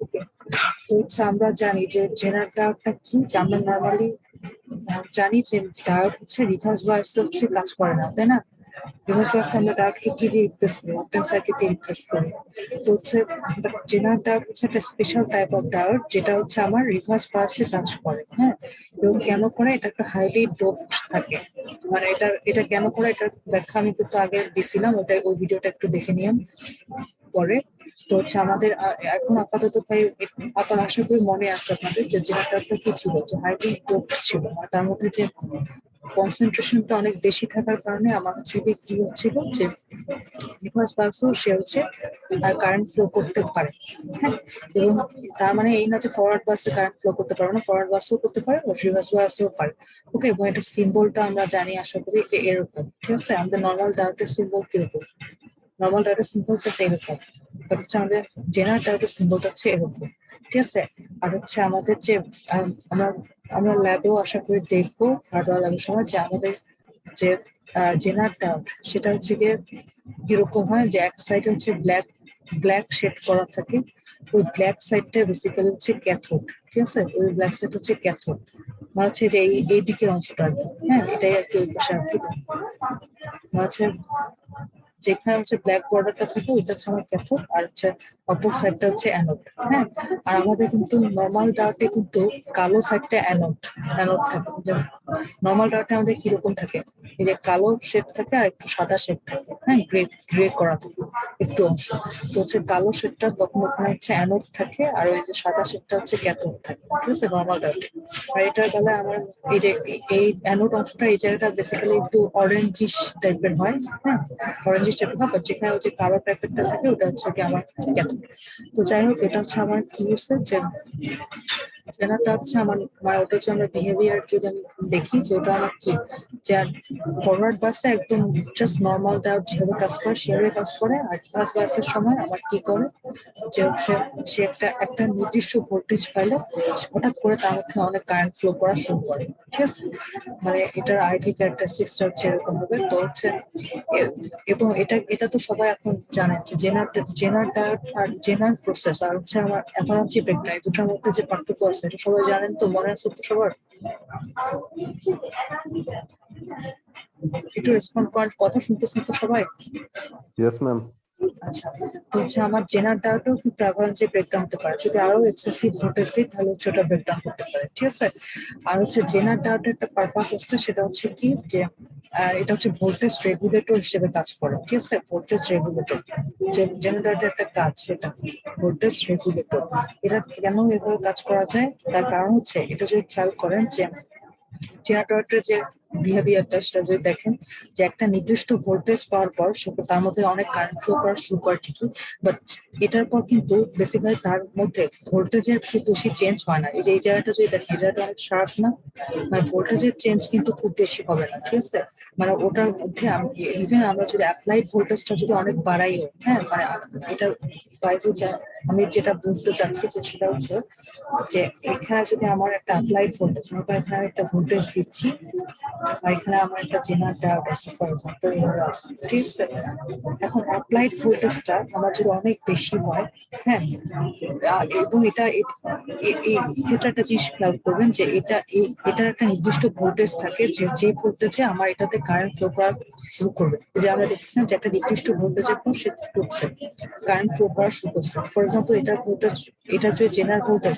ওকে, তো হচ্ছে আমরা জানি যে জেনার ডায়োডটা কি, যে আমরা নর্মালি জানি যে ডায়োড হচ্ছে রিভার্স বায়াসে হচ্ছে কাজ করে না, তাই না? রিভার্স বায়াসে আমরা ডায়োডকে কি দিয়ে রিপ্লেস করি? ওপেন সার্কিট দিয়ে রিপ্লেস করি। তো হচ্ছে জেনার ডায়োড হচ্ছে একটা স্পেশাল টাইপ অফ ডায়োড, যেটা হচ্ছে আমার রিভার্স বায়াসে কাজ করে। হ্যাঁ, এবং কেন করে? এটা একটা হাইলি ডোপড থাকে। মানে এটা কেন করে, এটার ব্যাখ্যা আমি কিন্তু আগে দিছিলাম, ওই ভিডিওটা একটু দেখে নিলাম পরে। তো হচ্ছে আমাদের এখন আপাতত ভাই আপনার আশা করি মনে আছে আপনাদের যে জেনারেটরটা কি ছিল, যে হাইলি ডোপড ছিল, আর তার মধ্যে যে কনসেন্ট্রেশনটা অনেক বেশি থাকার কারণে আমার হচ্ছে কি হচ্ছিল যে রিভার্স বাসও সে হচ্ছে কারেন্ট ফ্লো করতে পারে। হ্যাঁ, এবং তার মানে এই না যে ফরওয়ার্ড বাসে কারেন্ট ফ্লো করতে পারে না, ফরওয়ার্ড বাসও করতে পারে, রিভার্স বাসও পারে। ওকে, এবং এটা সিম্বলটা আমরা জানি আশা করি যে এরকম, ঠিক আছে? আমাদের নর্মাল ডায়োডের সিম্বল কিরকম? নর্মাল ডায়োডের সিম্বল হচ্ছে এরকম, বাট হচ্ছে আমাদের জেনারেল ডায়োডের সিম্বলটা হচ্ছে এরকম, ঠিক আছে? আর হচ্ছে আমাদের যে আমরা আমরা ল্যাবেও আশা করি দেখবো হার্ডওয়্যার ল্যাবের সময় যে আমাদের যে জেনারেল ডায়োড সেটা হচ্ছে গিয়ে কিরকম হয়, যে এক সাইডে হচ্ছে ব্ল্যাক ব্ল্যাক শেড করা থাকে, ওই ব্ল্যাক সাইডটা বেসিক্যালি হচ্ছে ক্যাথোড, ঠিক আছে? ওই ব্ল্যাক সাইড হচ্ছে ক্যাথোড, মানে হচ্ছে যে এই দিকের অংশটা আর কি। হ্যাঁ, এটাই আর কি ওই পাশে আর কি মানে হচ্ছে যেখানে হচ্ছে ব্ল্যাক বর্ডারটা থাকে ওইটা হচ্ছে আমার ক্যাথোড, আর হচ্ছে অপর সাইডটা হচ্ছে অ্যানোড। হ্যাঁ, আর আমাদের কিন্তু নর্মাল ডায়োডে কিন্তু কালো সাইডটা অ্যানোড অ্যানোড থাকে। নর্মাল ডায়োডে আমাদের কিরকম থাকে, এই যে কালো শেড থাকে আর একটু সাদা শেড থাকে। হ্যাঁ, গ্রে গ্রে করা থাকে একটু অংশ। তো হচ্ছে কালো শেডটা তখন ওখানে হচ্ছে অ্যানোড থাকে, আর ওই যে সাদা শেডটা হচ্ছে ক্যাথোড থাকে, ঠিক আছে? নর্মাল ডায়োডে। আর এটার বেলায় আমার এই যে এই অ্যানোড অংশটা এই জায়গাটা বেসিক্যালি একটু অরেঞ্জিশ টাইপের হয়। হ্যাঁ, অরেঞ্জিশ টাইপের হয়, বাট যেখানে হচ্ছে কালো টাইপেরটা থাকে ওটা হচ্ছে কি আমার ক্যাথোড। তো যাই হোক, এটা হচ্ছে আমার কি হচ্ছে যে ট্রেনারটা হচ্ছে আমার, মানে ওটা হচ্ছে আমার বিহেভিয়ার যদি আমি দেখি যে ওটা আমার কি, যে ফরওয়ার্ড বাসে একদম জাস্ট নর্মাল ডায়োড যেভাবে কাজ করে সেভাবে কাজ করে, আর রিভার্স বাসের সময় আমার কি করে যে হচ্ছে সে একটা একটা নির্দিষ্ট ভোল্টেজ পাইলে হঠাৎ করে তার মধ্যে অনেক কারেন্ট ফ্লো করা শুরু করে, ঠিক আছে? মানে এটার আইভি ক্যারেক্টারিস্টিক্সটা হচ্ছে এরকম হবে। তো হচ্ছে এবং এটা এটা তো সবাই এখন জানেন যে জেনার ডায়োড আর জেনার প্রসেস আর হচ্ছে আমার অ্যাভালাঞ্চি ব্রেকডাউন, এই দুটার মধ্যে যে পার্থক্য আছে এটা সবাই জানেন, তো মনে আছে তো সবার? একটু রেসপন্ড করার কথা শুনতেছেন তো সবাই? Yes ma'am. আচ্ছা, তো হচ্ছে আমার জেনার ডায়োডও কিন্তু অ্যাভালাঞ্চে ব্রেকডাউন হতে পারে, যদি আরো এক্সেসিভ ভোল্টেজ দিই তাহলে হচ্ছে ওটা ব্রেকডাউন করতে পারে, ঠিক আছে? আর হচ্ছে জেনার ডায়োডের একটা পারপাস আছে, সেটা হচ্ছে কি যে এটা হচ্ছে ভোল্টেজ রেগুলেটর হিসেবে কাজ করে, ঠিক আছে? ভোল্টেজ রেগুলেটর, যে জেনারেটরের একটা কাজ সেটা ভোল্টেজ রেগুলেটর। এটা কেন এভাবে কাজ করা যায় তার কারণ হচ্ছে, এটা যদি খেয়াল করেন যে জেনারেটরের যে বিহেভিয়ারটা সেটা যদি দেখেন, যে একটা নির্দিষ্ট ভোল্টেজ পাওয়ার পর সে তার মধ্যে অনেক কারেন্ট ফ্লো করা শুরু করে ঠিকই, বাট এটার পর কিন্তু বেসিক্যালি তার মধ্যে ভোল্টেজের খুব বেশি চেঞ্জ হয় না। এই যে এই জায়গাটা যদি দেখেন, এই জায়গাটা অনেক শার্প না, মানে ভোল্টেজের চেঞ্জ কিন্তু খুব বেশি হবে না, ঠিক আছে? মানে ওটার মধ্যে ইভেন আমরা যদি অ্যাপ্লাইড ভোল্টেজটা যদি অনেক বাড়াইও, হ্যাঁ, মানে এটার বাইরে আমি যেটা বলতে চাচ্ছি যে সেটা হচ্ছে যে এখানে যদি আমার একটা অ্যাপ্লাইড ভোল্টেজ, মনে করেন এখানে একটা ভোল্টেজ দিচ্ছি, আর এখানে আমার একটা জেনার ডায়োড আছে ফর এক্সাম্পল, ঠিক আছে? এখন অ্যাপ্লাইড ভোল্টেজটা আমার যদি অনেক বেশি হয়, হ্যাঁ, এবং এটা এই ক্ষেত্রে একটা জিনিস খেয়াল করবেন যে এটার একটা নির্দিষ্ট ভোল্টেজ থাকে, যে ভোল্টেজে আমার এটাতে কারেন্ট ফ্লো করা শুরু করবে। যে আমরা দেখতেছিলাম যে একটা নির্দিষ্ট ভোল্টেজের পর সে করছে কারেন্ট ফ্লো করা শুরু করছে। ফর এক্সাম্পল এটার ভোল্টেজ, এটা যদি জেনারেল ভোল্টেজ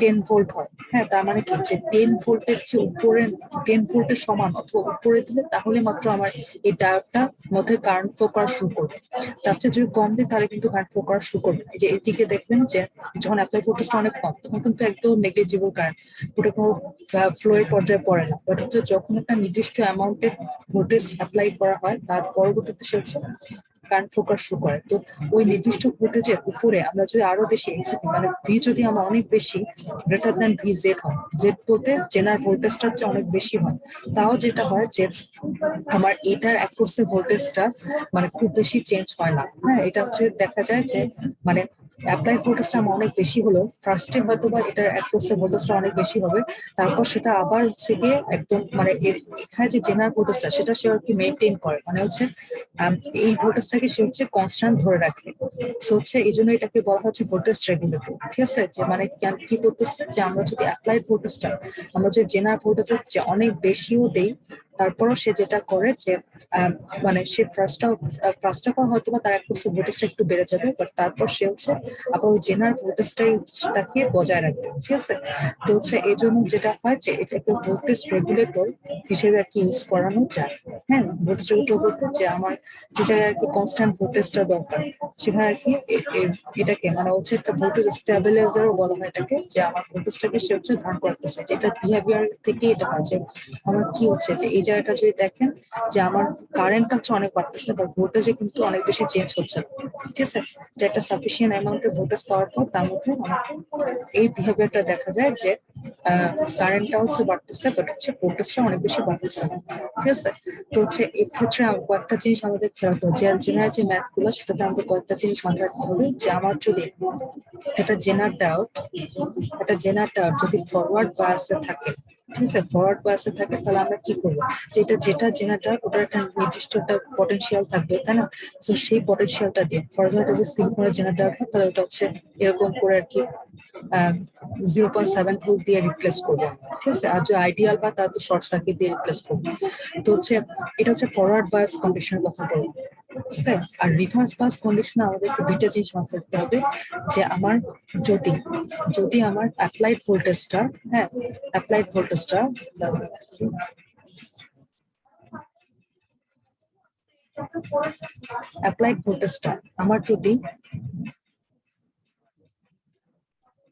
10 ভোল্ট হয়, হ্যাঁ, তার মানে কি যে 10 ভোল্টের চেয়ে উপরে, 10 ভোল্টের সমান অথবা উপরে দিলে তাহলে মাত্র আমার এই ডায়োডটা মধ্যে কারেন্ট ফ্লো করা শুরু করবে। তার চেয়ে যদি কম দিই তাহলে কিন্তু কারেন্ট ফ্লো করা শুরু করবে। এই যে এদিকে দেখবেন যে যখন অ্যাপ্লাই ভোল্টেজটা অনেক কম তখন কিন্তু একদম নেগলিজিবল কারেন্ট, ওটা কোনো ফ্লো এর পর্যায়ে পড়ে না। বাট হচ্ছে যখন একটা নির্দিষ্ট অ্যামাউন্টের ভোল্টেজ অ্যাপ্লাই করা হয় তার পরবর্তীতে সে হচ্ছে কারেন্ট ফ্লো করা শুরু করে। তো ওই নির্দিষ্ট ভোল্টেজের উপরে আমরা যদি আরো বেশি মানে ভি যদি আমার অনেক বেশি গ্রেটার দ্যান ভি জেড হয়, জেড বলতে জেনার ভোল্টেজটা হচ্ছে অনেক বেশি হয়, তাও যেটা হয় যে আমার এটার অ্যাক্রোসের ভোল্টেজটা মানে খুব বেশি চেঞ্জ হয় না। হ্যাঁ, এটা হচ্ছে দেখা যায় যে মানে অ্যাপ্লাইড ভোল্টেজটা আমার অনেক বেশি হলো, ফার্স্টে হয়তো বা এটা অ্যাক্রোসের ভোল্টেজটা অনেক বেশি হবে, তারপর সেটা আবার হচ্ছে গিয়ে একদম মানে এখানে যে জেনারেল ভোল্টেজটা সেটা সে আর কি মেনটেন করে, মানে হচ্ছে আম, এই ভোল্টেজটাকে সে হচ্ছে কনস্ট্যান্ট ধরে রাখে। সো হচ্ছে এই জন্য এটাকে বলা হচ্ছে ভোল্টেজ রেগুলেটর। ঠিক আছে, যে মানে কি করতেছে যে আমরা যদি অ্যাপ্লাইড ভোল্টেজটা আমরা যদি জেনারেল ভোল্টেজের যে অনেক বেশিও দেই, তারপরও সে যেটা করে যে আহ, মানে সে ফার্স্ট অফ অল হয়তো বা তার অ্যাক্রোসের ভোল্টেজটা একটু বেড়ে যাবে, বাট তারপর সে হচ্ছে আবার ওই জেনারেল ভোল্টেজটাই তাকে বজায় রাখবে। ঠিক আছে, তো হচ্ছে এই জন্য যেটা হয় যে এটাকে ভোল্টেজ রেগুলেটর হিসেবে আর কি ইউজ করানো যায়। হ্যাঁ, ভোল্টেজ রেগুলেটর বলতে যে আমার যে জায়গায় আর কি কনস্ট্যান্ট ভোল্টেজটা দরকার সেখানে আর কি এটাকে মানে হচ্ছে একটা ভোল্টেজ স্টেবিলাইজারও বলা হয় এটাকে, যে আমার ভোল্টেজটাকে সে হচ্ছে ধারণ করতেছে, যেটা বিহেভিয়ার থেকে এটা হয় যে আমার কি হচ্ছে যে এই জায়গাটা যদি দেখেন যে আমার কারেন্টটা হচ্ছে অনেক বাড়তেছে, বাট ভোল্টেজে কিন্তু অনেক বেশি চেঞ্জ হচ্ছে না। ঠিক আছে, যে একটা সাফিসিয়েন্ট অ্যামাউন্টের ভোল্টেজ পাওয়ার পর তার মধ্যে এই বিহেভিয়ারটা দেখা যায় যে কারেন্টটা হচ্ছে বাড়তেছে, বাট হচ্ছে ভোল্টেজটা অনেক বেশি বাড়তেছে না। ঠিক আছে, তো হচ্ছে এক্ষেত্রে কয়েকটা জিনিস আমাদের খেয়াল করতে হবে, যে জেনারেল যে ম্যাথ গুলো সেটাতে আমাদের কয়েকটা জিনিস মাথায় রাখতে হবে, যে আমার যদি একটা জেনার ডাউট একটা জেনার ডাউট যদি ফরওয়ার্ড বায়াসে থাকে, ঠিক আছে, ফরওয়ার্ড বায়াসে থাকে, তাহলে আমরা কি করবো, যেটা জেনারেটর ওটার একটা নির্দিষ্ট একটা পটেনশিয়াল থাকবে, তাই না? তো সেই পটেনশিয়ালটা দিয়ে ফর এক্সাম্পল যে সিলিকনের জেনারেটর হয় তাহলে ওটা হচ্ছে এরকম করে আর কি 0.7 ভোল্ট দিয়ে রিপ্লেস করবো। ঠিক আছে, আর যে আইডিয়াল বা তার তো শর্ট সার্কিট দিয়ে রিপ্লেস করবো। তো হচ্ছে এটা হচ্ছে ফরওয়ার্ড বায়াস কন্ডিশনের কথা বলবো। ঠিক আছে, আর রিভার্স বায়াস কন্ডিশনে আমাদেরকে দুইটা জিনিস মাথায় রাখতে হবে, যে আমার যদি যদি আমার অ্যাপ্লাইড ভোল্টেজটা, হ্যাঁ, অ্যাপ্লাইড ভোল্টেজটা অ্যাপ্লাইড ভোল্টেজটা আমার যদি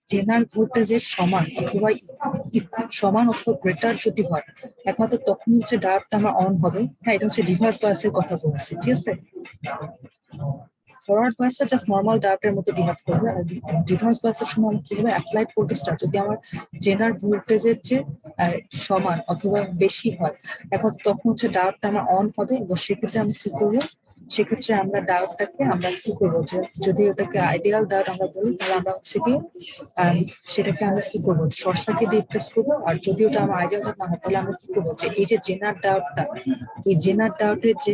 জেনারেল ভোল্টেজের সমান অথবা গ্রেটার যদি হয়, একমাত্র তখন হচ্ছে ডায়োডটা আমার অন হবে। হ্যাঁ, এটা হচ্ছে রিভার্স বায়াসের কথা বলছি। ঠিক আছে, ফরওয়ার্ড বায়াসটা জাস্ট নর্মাল ডায়োডের মতো বিহেভ করবে, আর রিভার্স বায়াসের সময় আমি কি হবে, অ্যাপ্লাইড ভোল্টেজটা যদি আমার জেনারেল ভোল্টেজের যে সমান অথবা বেশি হয়, এখন তখন হচ্ছে ডায়োডটা আমার অন হবে, এবং সেক্ষেত্রে আমি কি করবো, সেক্ষেত্রে আমরা ডায়োডটাকে আমরা কি করবো, যে যদি ওটাকে আইডিয়াল ডায়োড আমরা বলি তাহলে আমরা হচ্ছে কি সেটাকে আমরা কি করবো, শর্ট সার্কিট দিয়ে রিপ্লেস করবো। আর যদি ওটা আমার আইডিয়াল ডায়োড না হয় তাহলে আমরা কি করবো, যে এই যে জেনার ডায়োডটা, এই জেনার ডায়োডের যে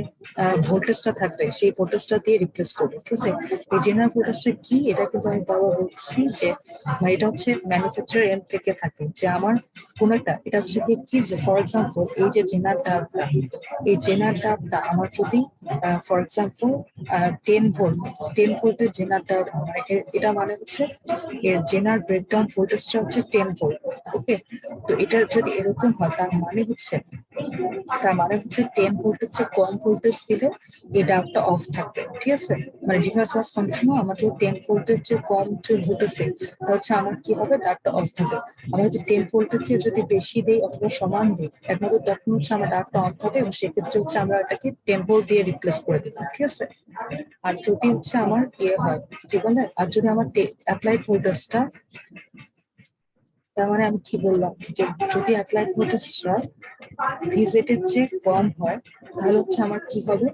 ভোল্টেজটা থাকবে সেই ভোল্টেজটা দিয়ে রিপ্লেস করবো। ঠিক আছে, এই জেনারেল ভোল্টেজটা কি, এটা কিন্তু আমি বারবার বলছি যে এটা হচ্ছে ম্যানুফ্যাকচারার এন্ড থেকে থাকে, যে আমার কোন একটা এটা হচ্ছে কি যে ফর এক্সাম্পল এই যে জেনার ডায়োডটা, এই জেনার ডায়োডটা আমার যদি ফর এক্সাম্পল 10 ভোল্ট, 10 ভোল্টের জেনার ডায়োড, মানে এটা মানে হচ্ছে এর জেনার ব্রেকডাউন ভোল্টেজটা হচ্ছে 10 ভোল্ট। ওকে, তো এটা যদি এরকম হয় তার মানে হচ্ছে 10 ভোল্টের চেয়ে কম ভোল্টেজ দিলে এই ডায়োডটা অফ থাকবে। ঠিক আছে, মানে রিভার্স বায়াস কন্ডিশনে আমার যদি 10 ভোল্টের চেয়ে কম যে ভোল্টেজ দিই তাহলে হচ্ছে আমার কি হবে, ডায়োডটা অফ থাকবে। আমরা যে 10 ভোল্টের চেয়ে যদি বেশি দিই অথবা সমান দিই একমাত্র তখন হচ্ছে আমার ডায়োডটা অন থাকবে, এবং সেক্ষেত্রে হচ্ছে আমরা এটাকে 10 ভোল্ট দিয়ে রিপ্লেস করে দিলাম। ঠিক আছে, আর যদি হচ্ছে আমার ইয়ে হয় কি বলে, আর যদি আমার অ্যাপ্লাইড ভোল্টেজটা, তার মানে আমি কি বললাম, যে যদি অ্যাপ্লাইড ভোল্টেজটা ভিজেটের চেয়ে কম হয় তাহলে হচ্ছে আমার কি হবে,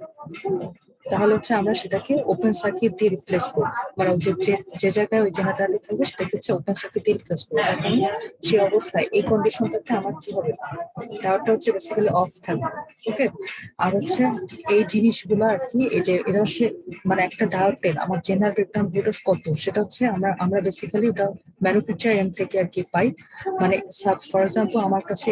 তাহলে হচ্ছে আমরা সেটাকে ওপেন সার্কিট দিয়ে রিপ্লেস করবো, মানে যে যে যে জায়গায় ওই জেনারেটর থাকবে সেটাকে হচ্ছে ওপেন সার্কিট দিয়ে রিপ্লেস করবো। তার কারণে সেই অবস্থায় এই কন্ডিশনটাতে আমার কি হবে, টাওয়ারটা হচ্ছে বেসিক্যালি অফ থাকবে। ওকে, আর হচ্ছে এই জিনিসগুলো আর কি, এই যে এটা হচ্ছে মানে একটা ডায়োডের আমার জেনারেল ব্রেকডাউন ভোল্টেজ কত সেটা হচ্ছে আমরা বেসিক্যালি ওটা ম্যানুফ্যাকচার এন্ড থেকে আর কি পাই। মানে ফর এক্সাম্পল আমার কাছে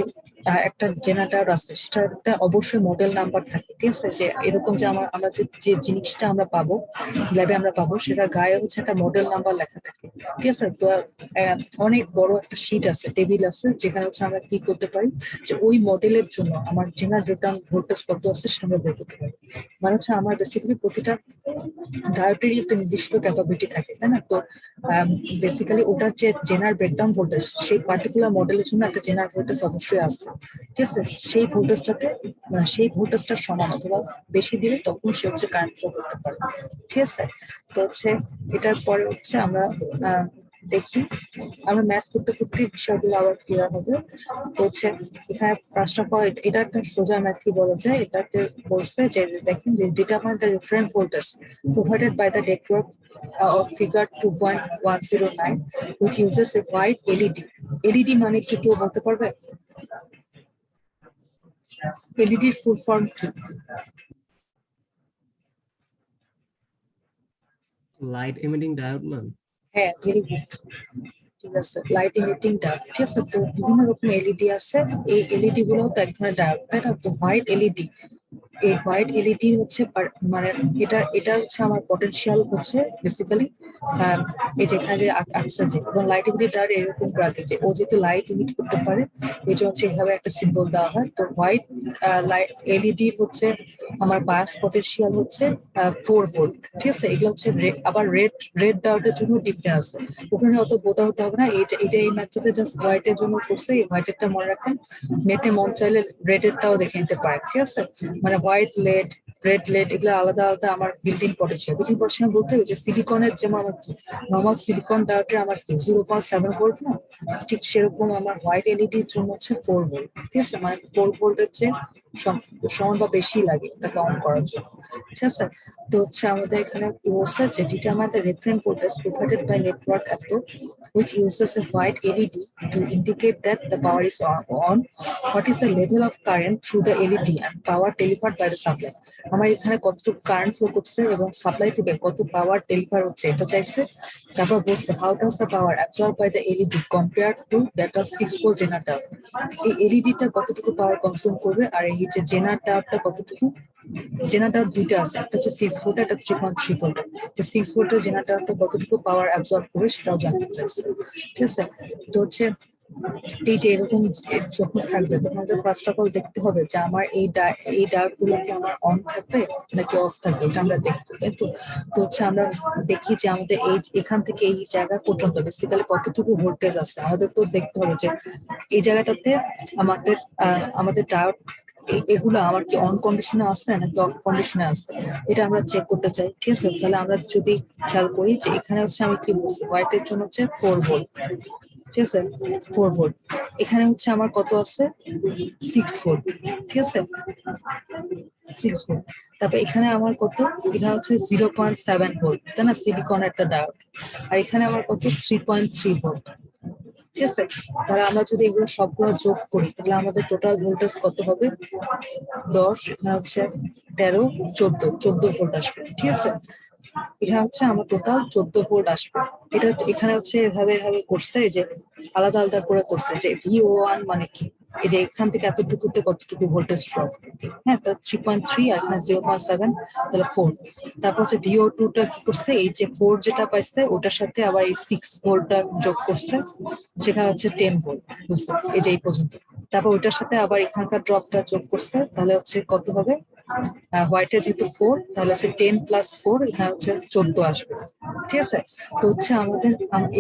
একটা জেনারেটর আছে, সেটার একটা অবশ্যই মডেল নাম্বার থাকে। ঠিক আছে, যে এরকম যে আমরা যে যে জিনিসটা আমরা পাবো ল্যাবে আমরা পাবো সেটা গায়ে হচ্ছে একটা মডেল নাম্বার লেখা থাকে। ঠিক আছে, তো অনেক বড় একটা শিট আছে, টেবিল আছে, যেখানে হচ্ছে আমরা কি করতে পারি, যে ওই মডেলের জন্য আমার জেনারেল রিটার্ন ভোল্টেজ কত আছে সেটা আমরা বের করতে পারি। মানে হচ্ছে আমার বেসিক্যালি প্রতিটা ডায়োডেরই একটা নির্দিষ্ট ক্যাপাবিলিটি থাকে, তাই না? তো বেসিক্যালি ওটার যে জেনারেল ব্রেকডাউন ভোল্টেজ সেই পার্টিকুলার মডেলের জন্য একটা জেনারেল ভোল্টেজ অবশ্যই আসছে। ঠিক আছে, সেই ভোল্টেজটা সমান অথবা বেশি দিলে তখন সে হচ্ছে কারেন্ট ফ্লো করতে পারে। ঠিক আছে, তো হচ্ছে এটার পরে হচ্ছে আমরা দেখি আমরা ম্যাথ করতে করতে বিষয়গুলো আবার ক্লিয়ার হবে। তো হচ্ছে এখানে ফার্স্ট অফ অল এটা একটা সোজা ম্যাথই বলা যায়। এটাতে বলছে যে দেখেন যে determine the reference voltage provided by the network of figure 2.109 which uses a white LED. LED মানে কি কেউ বলতে পারবে? LED এর ফুল ফর্ম কি? Light emitting diode ma'am. হ্যাঁ, ভেরি গুড। ঠিক আছে, লাইট ইমিটিং ডায়োড। ঠিক আছে, তো বিভিন্ন রকম এলইডি আছে। এই এলইডি গুলো তো এক ধরনের ডায়োড, তাই না? তো হোয়াইট এলইডি, এই হোয়াইট এলইডি হচ্ছে মানে এটা হচ্ছে আমার পটেনশিয়াল হচ্ছে বেসিক্যালি এই যেখানে যে আঁকছে যে, এবং লাইট ইমিটিং ডায়োড এরকম রাখে যে ও যেহেতু লাইট ইমিট করতে পারে এই জন্য হচ্ছে এইভাবে একটা সিম্বল দেওয়া হয়। তো হোয়াইট লাইট এলইডি হচ্ছে আমার বায়াস পটেনশিয়াল হচ্ছে 4 ভোল্ট। ঠিক আছে, এগুলো হচ্ছে আবার রেড রেড ডায়োডের জন্য ডিফারেন্ট আছে, ওখানে অত বোঝা হতে হবে না। এটা এই ম্যাথডে জাস্ট হোয়াইটের জন্য করছে, এই হোয়াইটেরটা মনে রাখেন। নেটে মন চাইলে রেডেরটাও দেখে নিতে পারেন। ঠিক আছে, মানে হোয়াইট লেড, রেড লেড এগুলো আলাদা আলাদা আমার বিল্ডিং পটেনশিয়াল। বিল্ডিং পটেনশিয়াল বলতে ওই যে সিলিকনের যেমন আমার কি নর্মাল সিলিকন ডায়োডের আমার কি 0.7 ভোল্ট না, ঠিক সেরকম আমার হোয়াইট এলইডির জন্য হচ্ছে 4 ভোল্ট। ঠিক আছে, মানে 4 ভোল্টের চেয়ে সমান বা বেশি লাগে তাকে অন করার জন্য। ঠিক আছে, তো হচ্ছে আমাদের এখানে কি বলছে যে determine the reference voltage provided by network এত which uses a white LED to indicate that the power is on. What is the level of current through the LED and power delivered by the supply? আমার এখানে কতটুকু current flow করছে এবং supply থেকে কত পাওয়ার deliver হচ্ছে এটা চাইছে। তারপর বলছে how does the power absorbed by the LED compared to that of 6 volt generator. এই এলইডিটা কতটুকু পাওয়ার কনজিউম করবে আর এই যে জেনারেটরটা কতটুকু। জেনারেটর দুইটা আছে, একটা হচ্ছে 6 ভোল্ট, একটা 3.3 ভোল্ট। তো 6 ভোল্টের জেনারেটরটা কতটুকু পাওয়ার অ্যাবজর্ব করবে সেটাও জানতে চাইছে। ঠিক আছে, তো হচ্ছে এই যে এরকম যখন থাকবে তখন আমাদের ফার্স্ট অফ অল দেখতে হবে যে আমার এই ডায়োড গুলো কি আমার অন থাকবে নাকি অফ থাকবে, এটা আমরা দেখবো, তাই তো। তো হচ্ছে আমরা দেখি যে আমাদের এই এখান থেকে এই জায়গা পর্যন্ত বেসিক্যালি কতটুকু ভোল্টেজ আছে আমাদের তো দেখতে হবে যে এই জায়গাটাতে আমাদের ডায়োড এগুলো আমার কি অন কন্ডিশনে আছে নাকি অফ কন্ডিশনে আছে এটা আমরা চেক করতে চাই। ঠিক আছে, তাহলে আমরা যদি খেয়াল করি যে এখানে হচ্ছে আমি কি বলছি হোয়াইটের জন্য হচ্ছে 4 ভোল্ট। ঠিক আছে, 4 ভোল্ট। এখানে হচ্ছে আমার কত আছে 6 ভোল্ট। ঠিক আছে, 6 ভোল্ট। তারপর এখানে আমার কত, এখানে হচ্ছে 0.7 ভোল্ট, তাই না, সিলিকন একটা ডায়োড। আর এখানে আমার কত 3.3 ভোল্ট। ঠিক আছে, তাহলে আমরা যদি এগুলো সবগুলো যোগ করি তাহলে আমাদের টোটাল ভোল্টেজ কত হবে 10, এখানে হচ্ছে 13, 14 ভোল্ট আসবে। ঠিক আছে, এখানে হচ্ছে আমার টোটাল 14 ভোল্ট আসবে। এটা এখানে হচ্ছে এভাবে এভাবে করছে, এই যে আলাদা আলাদা করে করছে যে VO1 মানে কি, এই যে এখান থেকে এতটুকুতে কতটুকু ভোল্টেজ ড্রপ। হ্যাঁ, তাহলে 3.3 আর এখানে 0.7, তাহলে 4। তারপর হচ্ছে VO2টা কি করছে, এই যে 4 যেটা পাইছে ওটার সাথে আবার এই 6 ভোল্টটা যোগ করছে, সেখানে হচ্ছে 10 ভোল্ট। বুঝছে, এই যে এই পর্যন্ত। তারপর ওইটার সাথে আবার এখানকার ড্রপটা যোগ করছে, তাহলে হচ্ছে কত হবে, হোয়াইটে যেহেতু 4 তাহলে হচ্ছে 10+4, এখানে হচ্ছে 14 আসবে। ঠিক আছে, তো হচ্ছে আমাদের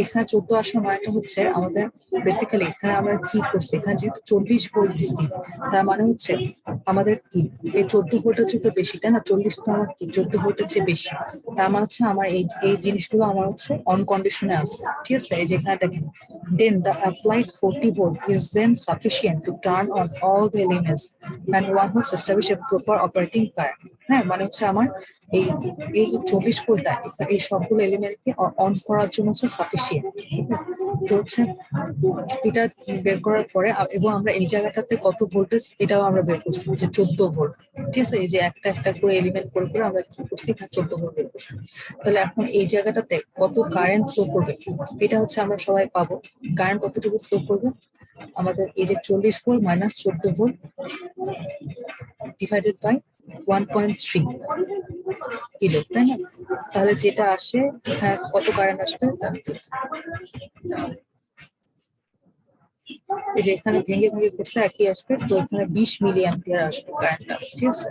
এখানে 14 আসার মানেটা হচ্ছে আমাদের বেসিক্যালি এখানে আমরা কি করছি, এখানে যেহেতু 40 ভোল্ট দিচ্ছি তার মানে হচ্ছে আমাদের কি এই 14 ভোল্টের চেয়ে তো বেশি, তাই না, 40 তো আমার কি 14 ভোল্টের চেয়ে বেশি। তার মানে হচ্ছে আমার এই এই জিনিসগুলো আমার হচ্ছে অন কন্ডিশনে আছে। ঠিক আছে, এই যেখানে দেখেন then the applied 40 volt is then sufficient to turn on all the elements and one must establish a proper operating current. হ্যাঁ, মানে হচ্ছে আমার এই এই 40 ভোল্টটা এই সবগুলো এলিমেন্টকে অন করার জন্য হচ্ছে সাফিসিয়েন্ট। তো হচ্ছে এটা বের করার পরে এবং আমরা এই জায়গাটাতে কত ভোল্টেজ এটাও আমরা বের করছি যে 14 ভোল্ট। ঠিক আছে, এই যে একটা একটা করে এলিমেন্ট করে করে আমরা কি করছি এখানে 14 ভোল্ট বের করছি। তাহলে এখন এই জায়গাটাতে কত কারেন্ট ফ্লো করবে এটা হচ্ছে আমরা সবাই পাবো। কারেন্ট কতটুকু ফ্লো করবে আমাদের এই যে 40 volt minus 14 volt divided by 1.3 kilo, তাই না। তাহলে যেটা আসে এখানে কত কারেন্ট আসবে এই যে এখানে ভেঙে ভেঙে করছে একই আসবে, তো এখানে 20 মিলি অ্যাম্পিয়ার আসবে কারেন্টটা। ঠিক আছে,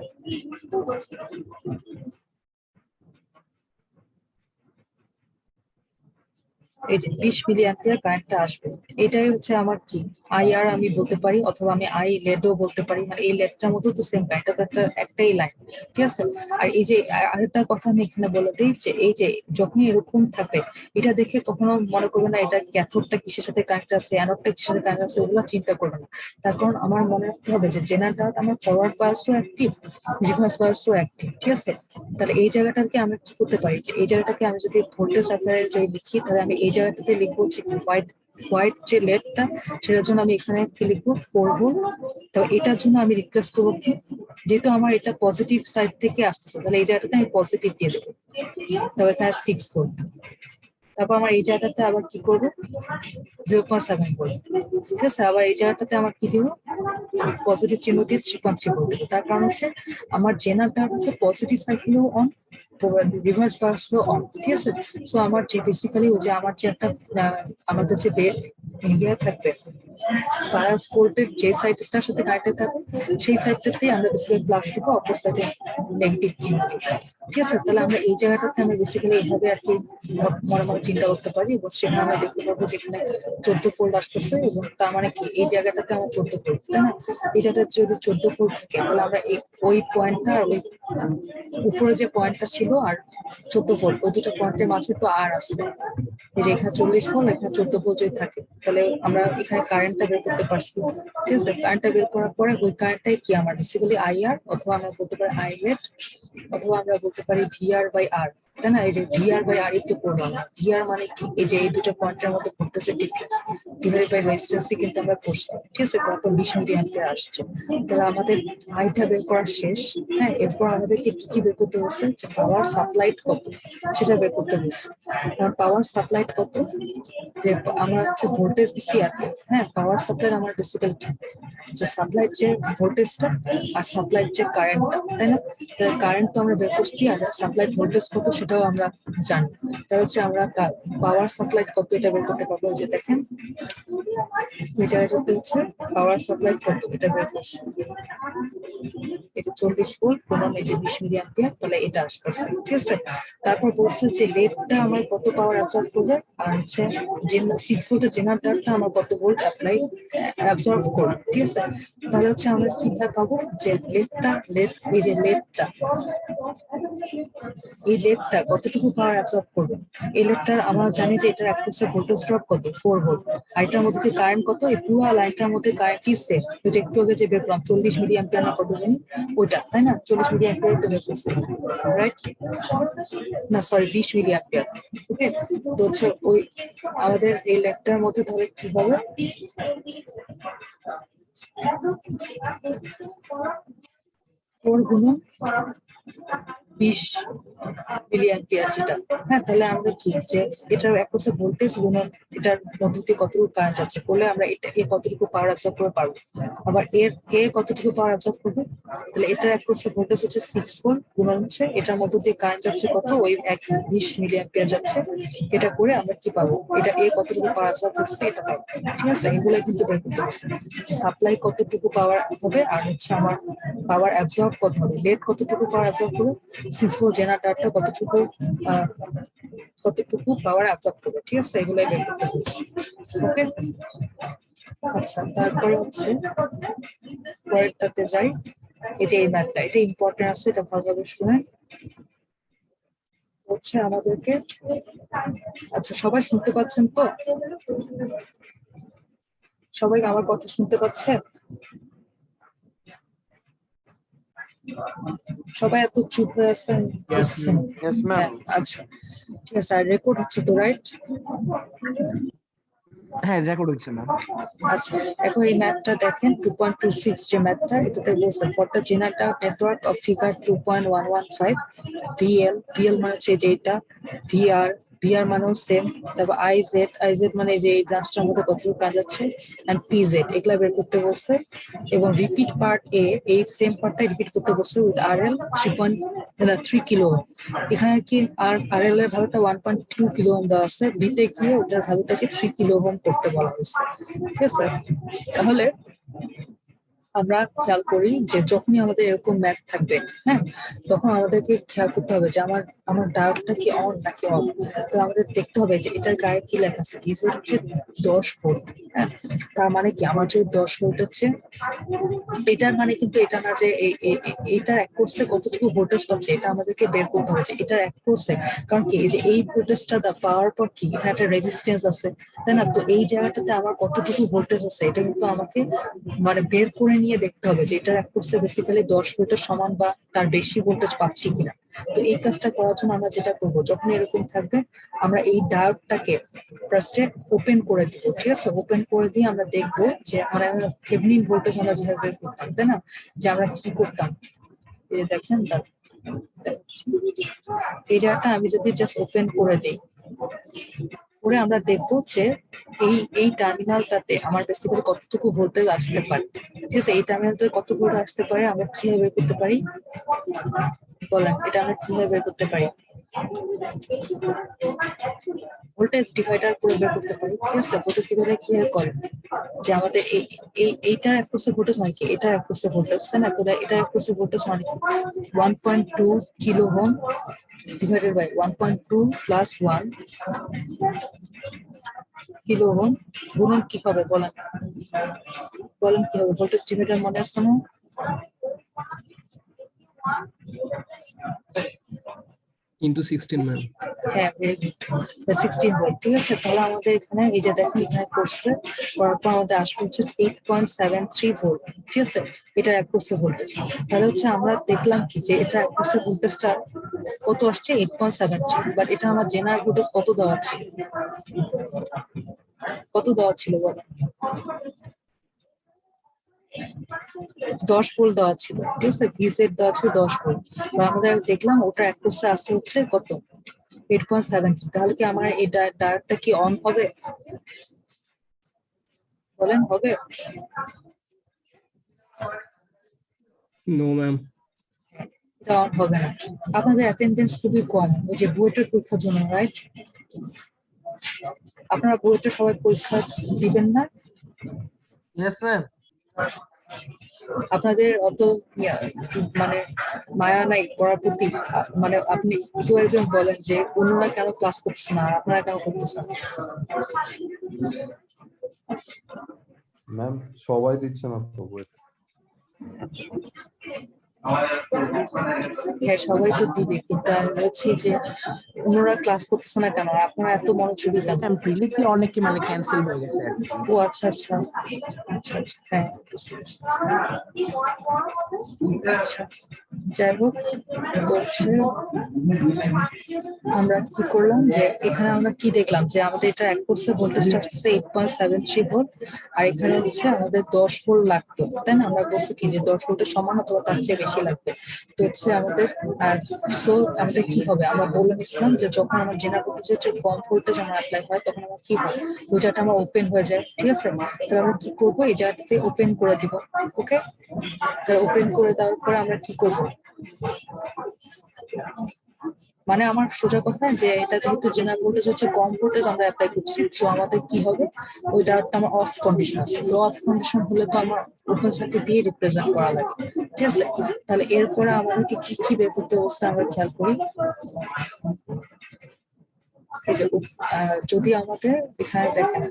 এই যে 20 মিলি অ্যাম্পিয়ার কারেন্টটা আসবে, এটাই হচ্ছে আমার কি আইআর আমি বলতে পারি, অথবা আমি আই লেডও বলতে পারি। মানে এই লেডটার মতো তো সেম কারেন্ট, এটা তো একটাই লাইন, ঠিক আছে। আর এই যে আরেকটা কথা আমি এখানে বলে দিই, যে এই যে যখনই এরকম থাকবে, এটা দেখে কখনো মনে করবে না এটা ক্যাথোডটা কিসের সাথে কানেক্ট আছে, অ্যানোডটা কিসের সাথে কানেক্ট আছে, ওগুলো চিন্তা করবে না। তার কারণ আমার মনে রাখতে হবে যে জেনারেটর আমার ফরওয়ার্ড বায়াসও অ্যাক্টিভ, রিভার্স বায়াসও অ্যাক্টিভ, ঠিক আছে। তাহলে এই জায়গাটাকে আমরা কি করতে পারি, যে এই জায়গাটাকে আমি যদি ভোল্টেজ সাপ্লাইয়ের যদি লিখি, তাহলে আমি এই জায়গাটাতে লিখবো হচ্ছে কি হোয়াইট হোয়াইট যে লেডটা, সেটার জন্য আমি এখানে কি লিখবো 4 ভোল্ট। তবে এটার জন্য আমি রিপ্লেস করবো কি, যেহেতু আমার এটা পজিটিভ সাইড থেকে আসতেছে, তাহলে এই জায়গাটাতে আমি পজিটিভ দিয়ে দেবো, তবে এখানে 6 ভোল্ট। তারপর আমার এই জায়গাটাতে আবার কি করবো 0.7 ভোল্ট, ঠিক আছে। আবার এই জায়গাটাতে আমার কি দিব, পজিটিভ চিহ্ন দিয়ে 3.3 ভোল্ট দেবো। তার কারণ হচ্ছে আমার জেনারটা হচ্ছে পজিটিভ সাইকেলও অন, রিভার্স বাসও অন, ঠিক আছে। সো আমার যে বেসিক্যালি ওই যে আমার যে একটা আমাদের যে ইয়ে থাকবে বায়াস ভোল্টের যে সাইডটার সাথে কানেক্টেড থাকবে, সেই সাইডটাতেই আমরা বেসিক্যালি প্লাস দিব, অপর সাইডে নেগেটিভ চিহ্ন দিব, ঠিক আছে। তাহলে আমরা এই জায়গাটাতে আমরা বেসিক্যালি এইভাবে আর কি মনে মনে চিন্তা করতে পারি, এবং সেখানে আমরা দেখতে পাবো যেখানে 14 ভোল্ট আসতেছে, এবং তার মানে কি এই জায়গাটাতে আমার 14 ভোল্ট, তাই না। এই জায়গাটা যদি 14 ভোল্ট থাকে, তাহলে আমরা ওই পয়েন্টটা আর ওই উপরে যে পয়েন্টটা ছিল আর 14 ভোল্ট, ওই দুটো পয়েন্টের মাঝে তো আর আসবে, এই যে এখানে 40 ভোল্ট, এখানে 14 ভোল্ট যদি থাকে, তাহলে আমরা এখানে কারেন্টটা বের করতে পারছি, ঠিক আছে। কারেন্টটা বের করার পরে ওই কারেন্টটাই কি আমার বেসিক্যালি আইআর, অথবা আমরা বলতে পারি আইলেট, অথবা আমরা বলতে পারি ভিআর বাই আর, তাই না। এই যে ভিআর বাই আর একটু করলাম, ভিআর মানে কি, এই যে এই দুটো পয়েন্টের মধ্যে ভোল্টেজের ডিফারেন্স ডিভাইডেড বাই রেজিস্ট্যান্সই কিন্তু আমরা করছি, ঠিক আছে। কত 20 মিলি অ্যাম্পিয়ার আসছে। তাহলে আমাদের আইটা বের করা শেষ। হ্যাঁ, এরপর আমাদেরকে কি কি বের করতে বলছে, যে পাওয়ার সাপ্লাইড কত সেটা বের করতে বলছে। পাওয়ার সাপ্লাইড কত, যে আমরা হচ্ছে ভোল্টেজ দিচ্ছি এত, হ্যাঁ, পাওয়ার সাপ্লাই আমার বেসিক্যালি যে সাপ্লাইড যে ভোল্টেজটা আর সাপ্লাইড যে কারেন্টটা, তাই না। কারেন্ট তো আমরা বের করছি, আর সাপ্লাইড ভোল্টেজ কত সেটাও আমরা জানি। তাহলে হচ্ছে আমরা পাওয়ার সাপ্লাই কত এটা বের করতে পারবো। যে দেখেন এই জায়গাটাতে হচ্ছে পাওয়ার সাপ্লাই কত এটা বের করছি, এটা 40 ভোল্ট এবং এই যে 20 মিলি অ্যাম্পিয়ার, তাহলে এটা আসতেছে, ঠিক আছে। তারপর বলছে যে লেডটা আমার কত পাওয়ার অ্যাবজর্ব করবে, আর হচ্ছে যে 6 ভোল্টের জেনারেটরটা আমার কত ভোল্ট অ্যাবজর্ব করবে, ঠিক আছে। তাহলে হচ্ছে আমরা কিভাবে পাবো, যে লেড এই যে লেডটা, এই লেডটা কতটুকু পাওয়ার অ্যাবজর্ব করবে। এই লেডটার আমরা জানি যে এটার অ্যাক্রোসে ভোল্টেজ ড্রপ কত 4 ভোল্ট, আর এটার মধ্যে দিয়ে কারেন্ট কত, এই পুরো লাইনটার মধ্যে কারেন্ট কি সেম, যে একটু আগে যে বের করলাম 40 মিলি অ্যাম্পিয়ার না কত জানি ওইটা, তাই না। 40 মিলি অ্যাম্পিয়ার তো বের করছে, রাইট, না সরি 20 মিলি অ্যাম্পিয়ার, ওকে। তো হচ্ছে ওই আমাদের এই লেডটার মধ্যে তাহলে কি হবে, 4 গুণন 20 মিলি অ্যাম্পিয়ার যেটা, হ্যাঁ। তাহলে আমরা কি, যে এটার একপাশে ভোল্টেজ গুণন এটার মধ্যে দিয়ে কতটুকু কারেন্ট যাচ্ছে করলে আমরা এটা এ কতটুকু পাওয়ার অ্যাবজর্ব করে পারবো। আবার এ কতটুকু পাওয়ার অ্যাবজর্ব করবে, তাহলে এটার একপাশে ভোল্টেজ হচ্ছে 6 ভোল্ট গুণন হচ্ছে এটার মধ্যে দিয়ে কারেন্ট যাচ্ছে কত, ওই 20 মিলি অ্যাম্পিয়ার যাচ্ছে। এটা করে আমরা কি পাবো, এটা এ কতটুকু পাওয়ার অ্যাবজর্ব করছে এটা পাবো, ঠিক আছে। এগুলো কিন্তু বের করতে পারছি, যে সাপ্লাই কতটুকু পাওয়ার হবে, আর হচ্ছে আমার পাওয়ার অ্যাবজর্ব কত হবে, লেট কতটুকু পাওয়ার অ্যাবজর্ব করবে, 6 ভোল্ট জেনারেটরটা কতটুকু পাওয়ার অ্যাবজর্ব করবে, ঠিক আছে। এগুলাই বের করতে বলছি, ওকে। আচ্ছা, তারপরে হচ্ছে পরেরটাতে যাই। এই যে এই ম্যাথটা, এটা ইম্পর্টেন্ট আছে, এটা ভালোভাবে শুনেন। হচ্ছে আমাদেরকে, আচ্ছা সবাই শুনতে পাচ্ছেন তো, সবাই আমার কথা শুনতে পাচ্ছে, সবাই এত চুপ হয়ে আছেন, বুঝছেন? Yes, ma'am. হ্যাঁ, আচ্ছা ঠিক আছে। আর রেকর্ড হচ্ছে তো, রাইট? হ্যাঁ রেকর্ড হচ্ছে না। আচ্ছা, এখন এই ম্যাথটা দেখেন 2.26 যে ম্যাথটা, এটাতে বলছে for the generator network of figure 2.115 VL মানে হচ্ছে যে এটা, ভিআর মানেও সেম, তারপর আইজেড মানে যে এই ব্রাঞ্চটার মধ্যে কতটুকু কাজ আছে, এন্ড পিজেড এগুলা বের করতে বলছে। এবং রিপিট পার্ট এই সেম পার্টটাই রিপিট করতে বলছে উইথ আরএল 3 কিলো। এখানে কি আরএল এর ভ্যালুটা 1.2 কিলো ওহম দেওয়া আছে, বিতে গিয়ে ওটার ভ্যালুটাকে 3 কিলো ওহম করতে বলা হয়েছে, ঠিক আছে। তাহলে আমরা খেয়াল করি যে যখনই আমাদের এরকম ম্যাথ থাকবে, হ্যাঁ, তখন আমাদেরকে খেয়াল করতে হবে যে আমার আমার ডায়োডটা কি অন নাকি অফ। তো আমাদের দেখতে হবে যে এটার গায়ে কি লেখা আছে, ভিজে হচ্ছে 10 ভোল্ট। হ্যাঁ, তার মানে কি আমার যদি 10 ভোল্ট হচ্ছে, এটার মানে কিন্তু এটা না যে এটার এক কোর্সে কতটুকু ভোল্টেজ পাচ্ছে, এটা আমাদেরকে বের করতে হবে যে এটার এক কোর্সে। কারণ কি এই যে এই ভোল্টেজটা পাওয়ার পর কি এখানে একটা রেজিস্ট্যান্স আছে, তাই না? তো এই জায়গাটাতে আমার কতটুকু ভোল্টেজ আছে এটা কিন্তু আমাকে মানে বের করে নিয়ে দেখতে হবে যে এটার এক কোর্সে বেসিক্যালি 10 ভোল্টের সমান বা তার বেশি ভোল্টেজ পাচ্ছি কিনা। তো এই কাজটা করার জন্য আমরা যেটা করবো, যখন এরকম থাকবে আমরা এই ডায়োডটাকে ফার্স্টে ওপেন করে দিব। ঠিক আছে, ওপেন করে দিয়ে আমরা দেখবো যে আমরা থেভেনিন ভোল্টেজ আমরা যেভাবে বের করতাম, তাই না, যে আমরা কি করতাম। এই যে দেখেন এই জায়গাটা আমি যদি জাস্ট ওপেন করে দিই, করে আমরা দেখবো যে এই টার্মিনালটাতে আমার বেসিক্যালি কতটুকু ভোল্টেজ আসতে পারে। ঠিক আছে, এই টার্মিনালটাতে কত ভোল্ট আসতে পারে আমরা কিভাবে বের করতে পারি বলেন, এটা আমরা কিভাবে বের করতে পারি? ভোল্টেজ ডিভাইডার করে বের করতে পারি। ঠিক আছে, ভোল্টেজ ডিভাইডার কিভাবে করে যে আমাদের এইটার এক কোর্সে ভোল্টেজ মানে কি, এটা এক কোর্সে ভোল্টেজ, তাই না? তো এটা এক কোর্সে ভোল্টেজ মানে কি 1.2 kilo ohm divided by 1.2 plus 1 kilo ohm গুণন কি হবে বলেন, বলেন কি হবে? ভোল্টেজ ডিভাইডার মনে আছে না? into 16, ma'am. হ্যাঁ, ভেরি গুড, 16 ভোল্ট। ঠিক আছে, তাহলে আমাদের এখানে এই যে দেখেন এখানে করছে, করার পর আমাদের আসবে হচ্ছে 8.73 ভোল্ট। ঠিক আছে, এটা এক কোর্সে ভোল্টেজ। তাহলে হচ্ছে আমরা দেখলাম কি যে এটা এক কোর্সে ভোল্টেজটা কত আসছে 8.73, বাট এটা আমার জেনারেল ভোল্টেজ কত দেওয়া ছিল, কত দেওয়া ছিল বলো? 10 ভোল্ট দেওয়া ছিল। ঠিক আছে, ভিজেড দেওয়া ছিল 10 ভোল্ট। আমাদের দেখলাম ওটা এক কোর্সে আসছে হচ্ছে কত 8.73। তাহলে কি আমার এটা ডায়োডটা কি অন হবে বলেন, হবে? No, ma'am. এটা অন হবে না। আপনাদের অ্যাটেন্ডেন্স খুবই কম ওই যে বুয়েটের পরীক্ষার জন্য, রাইট? আপনারা বুয়েটে সবাই পরীক্ষা দিবেন না? Yes, ma'am. আপনাদের অত মানে মায়া নাই পড়ার প্রতি? মানে আপনি কেউ একজন বলেন যে অন্যরা কেন ক্লাস করতেছে না আর আপনারা কেন করতেছেন? ম্যাম সবাই দিচ্ছে না তো বই। হ্যাঁ, সবাই তো দিবে, কিন্তু আমি বলছি যে অন্যরা ক্লাস করতেছে না কেন, আর আপনারা এত মনোযোগী কেন? ম্যাম প্রিলিতে অনেকে মানে ক্যান্সেল হয়ে গেছে আর কি। ও আচ্ছা আচ্ছা আচ্ছা আচ্ছা, হ্যাঁ বুঝতে পারছি। আচ্ছা, যাই হোক, তো হচ্ছে আমরা কি করলাম যে এখানে আমরা কি দেখলাম যে আমাদের এটা এক কোর্সে ভোল্টেজটা আসতেছে 8.73 ভোল্ট, আর এখানে হচ্ছে আমাদের 10 ভোল্ট লাগতো, তাই না? আমরা বলছি কি যে 10 ভোল্টের সমান অথবা তার চেয়ে বেশি লাগবে। তো হচ্ছে আমাদের সো আমাদের কি হবে, আমরা বলে নিছিলাম যে যখন আমার জেনারেল ভোল্টেজের চেয়ে কম ভোল্টেজ আমার অ্যাপ্লাই হয় তখন আমার কি হয়, ওই জায়গাটা আমার ওপেন হয়ে যায়। ঠিক আছে, তাহলে আমরা কি করবো, এই জায়গাটাতে ওপেন করে দিব। ওকে, তাহলে ওপেন করে দেওয়ার পরে আমরা কি করব, মানে আমার সোজা কথা যে এটা যেহেতু জেনারেল ভোল্টেজ হচ্ছে কম ভোল্টেজ আমরা অ্যাপ্লাই করছি, তো আমাদের কি হবে, ওই ডায়োডটা আমার অফ কন্ডিশন আছে। তো অফ কন্ডিশন হলে তো আমার ওপেন সার্কিট দিয়ে রিপ্রেজেন্ট করা লাগে। ঠিক আছে, তাহলে এরপরে আমাদেরকে কি কি বের করতে হচ্ছে আমরা খেয়াল করি। এই যে যদি আমাদের এখানে দেখেন,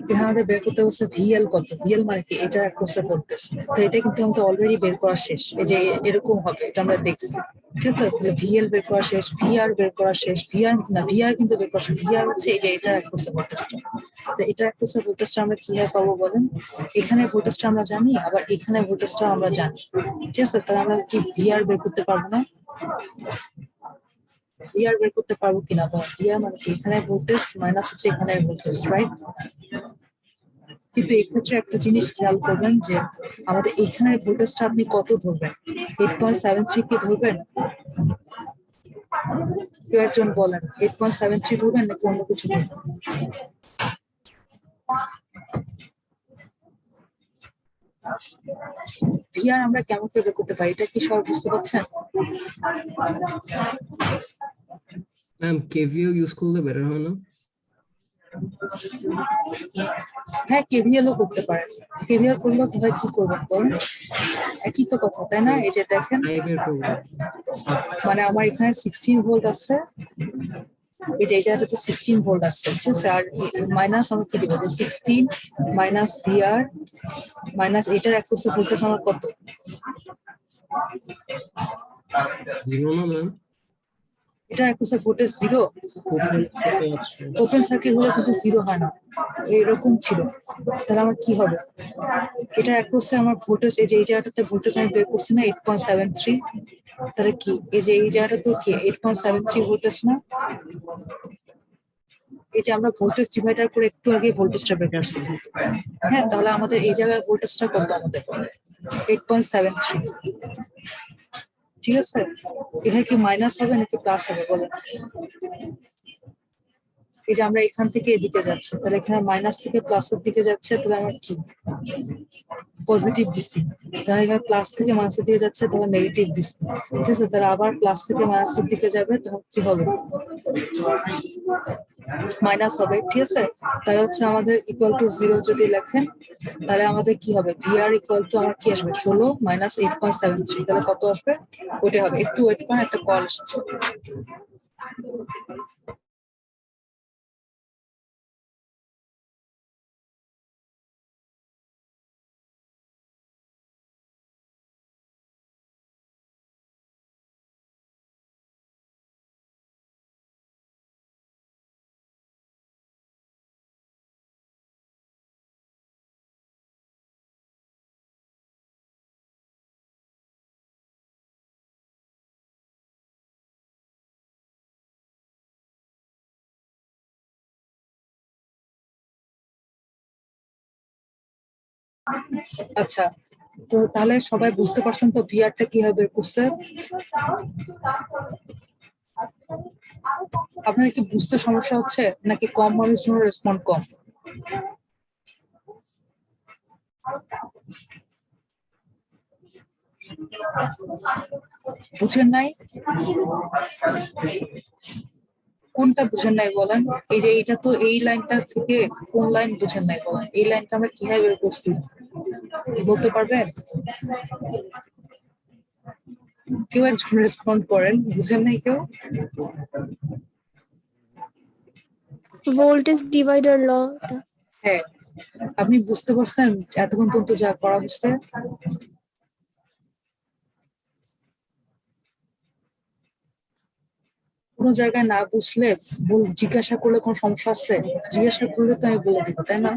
এখানে আমাদের বের করতে হচ্ছে ভিএল কত, ভিএল মানে কি এটা এক কোর্সে ভোল্টেজ। তো এটা কিন্তু আমাদের অলরেডি বের করা শেষ, এই যে এরকম হবে, এটা আমরা দেখছি। ঠিক আছে, তাহলে ভিএল বের করা শেষ, ভিআর বের করা শেষ, ভিআর না, ভিআর কিন্তু বের করা শেষ। ভিআর হচ্ছে এই যে এটা এক কোর্সে ভোল্টেজটা। তো এটা এক কোর্সে ভোল্টেজটা আমরা কিভাবে পাবো বলেন, এখানে ভোল্টেজটা আমরা জানি, আবার এখানে ভোল্টেজটা আমরা জানি। ঠিক আছে, তাহলে আমরা কি ভিআর বের করতে পারবো না? ভিআর বের করতে পারবো কিনা বল? ভিআর মানে কি এখানে ভোল্টেজ মাইনাস হচ্ছে এখানে ভোল্টেজ, রাইট? কিন্তু এক্ষেত্রে একটা জিনিস খেয়াল করবেন যে আমাদের এখানে ভোল্টেজটা আপনি কত ধরবেন, 8.73 কি ধরবেন? কেউ একজন বলেন, 8.73 ধরবেন নাকি অন্য কিছু ধরবেন? ভিআর আমরা কেমন করে বের করতে পারি, এটা কি সবাই বুঝতে পারছেন? Ma'am, KVL use করলে better হয় না? হ্যাঁ, কেভিএলও করতে পারেন। কেভিএল করলেও তাহলে কি করবেন বলুন? একই তো কথা, তাই না? এই যে দেখেন, I বের করবো। মানে আমার এখানে 16 ভোল্ট আছে, এই যে এই জায়গাটাতে 16 ভোল্ট আছে, ঠিক আছে? আর মাইনাস আমরা কি দিব, যে 16 মাইনাস ভিআর মাইনাস এটার অ্যাক্রোসে ভোল্টেজ আমার কত? 0 না ম্যাম, এটার অ্যাক্রোসে ভোল্টেজ 0। ওপেন সার্কিট আছে। ওপেন সার্কিট হলে কিন্তু 0 হয় না, এরকম ছিল। তাহলে আমার কি হবে? এটা অ্যাক্রোসে আমার ভোল্টেজ, এই যে এই জায়গাটাতে ভোল্টেজ আমি বের করছি না 8.73, তাহলে কি এই যে এই জায়গাটা তো কি 8.73 ভোল্টেজ না? এই যে আমরা ভোল্টেজ ডিভাইডার করে একটু আগে ভোল্টেজটা বের করছি, হ্যাঁ, তাহলে আমাদের এই জায়গার ভোল্টেজটা কত? আমাদের 8.73, ঠিক আছে? এখানে কি মাইনাস হবে নাকি প্লাস হবে বলেন? এই যে আমরা এখান থেকে এদিকে যাচ্ছি, তাহলে এখানে মাইনাস থেকে প্লাসের দিকে যাচ্ছে, তাহলে আমার কি পজিটিভ দিচ্ছি, তাহলে এখানে প্লাস থেকে মাইনাসের দিকে যাচ্ছে, তাহলে নেগেটিভ দিচ্ছি, ঠিক আছে? তাহলে আবার প্লাস থেকে মাইনাসের দিকে যাবে, তখন কি হবে? মাইনাস হবে, ঠিক আছে? তাহলে হচ্ছে আমাদের ইকুয়াল টু 0 যদি লেখেন, তাহলে আমাদের কি হবে? ভিআর ইকুয়াল টু আমার কি আসবে? 16 মাইনাস 8.73, তাহলে কত আসবে? ওইটা হবে। একটু ওয়েট করেন, একটা কল এসেছে। আচ্ছা, তো তাহলে সবাই বুঝতে পারছেন তো ভিআরটা কিভাবে বের করছে? আপনার কি বুঝতে সমস্যা হচ্ছে নাকি কম মানুষের জন্য রেসপন্ড কম? বুঝেন নাই? কোনটা বুঝেন নাই বলেন? এই যে এটা তো এই লাইনটা থেকে কোন লাইন বুঝেন নাই বলেন? এই লাইনটা আমরা কিভাবে বের করছি বলতে পারবেন? কেউ একজন রেসপন্ড করেন, বুঝেন নাই কেউ? ভোল্টেজ ডিভাইডার ল। হ্যাঁ, আপনি বুঝতে পারছেন এতক্ষণ পর্যন্ত যা করা হচ্ছে? কোনো জায়গায় না বুঝলে জিজ্ঞাসা করলে কোনো সমস্যা আছে? জিজ্ঞাসা করলে তো আমি বলে দিব, তাই না?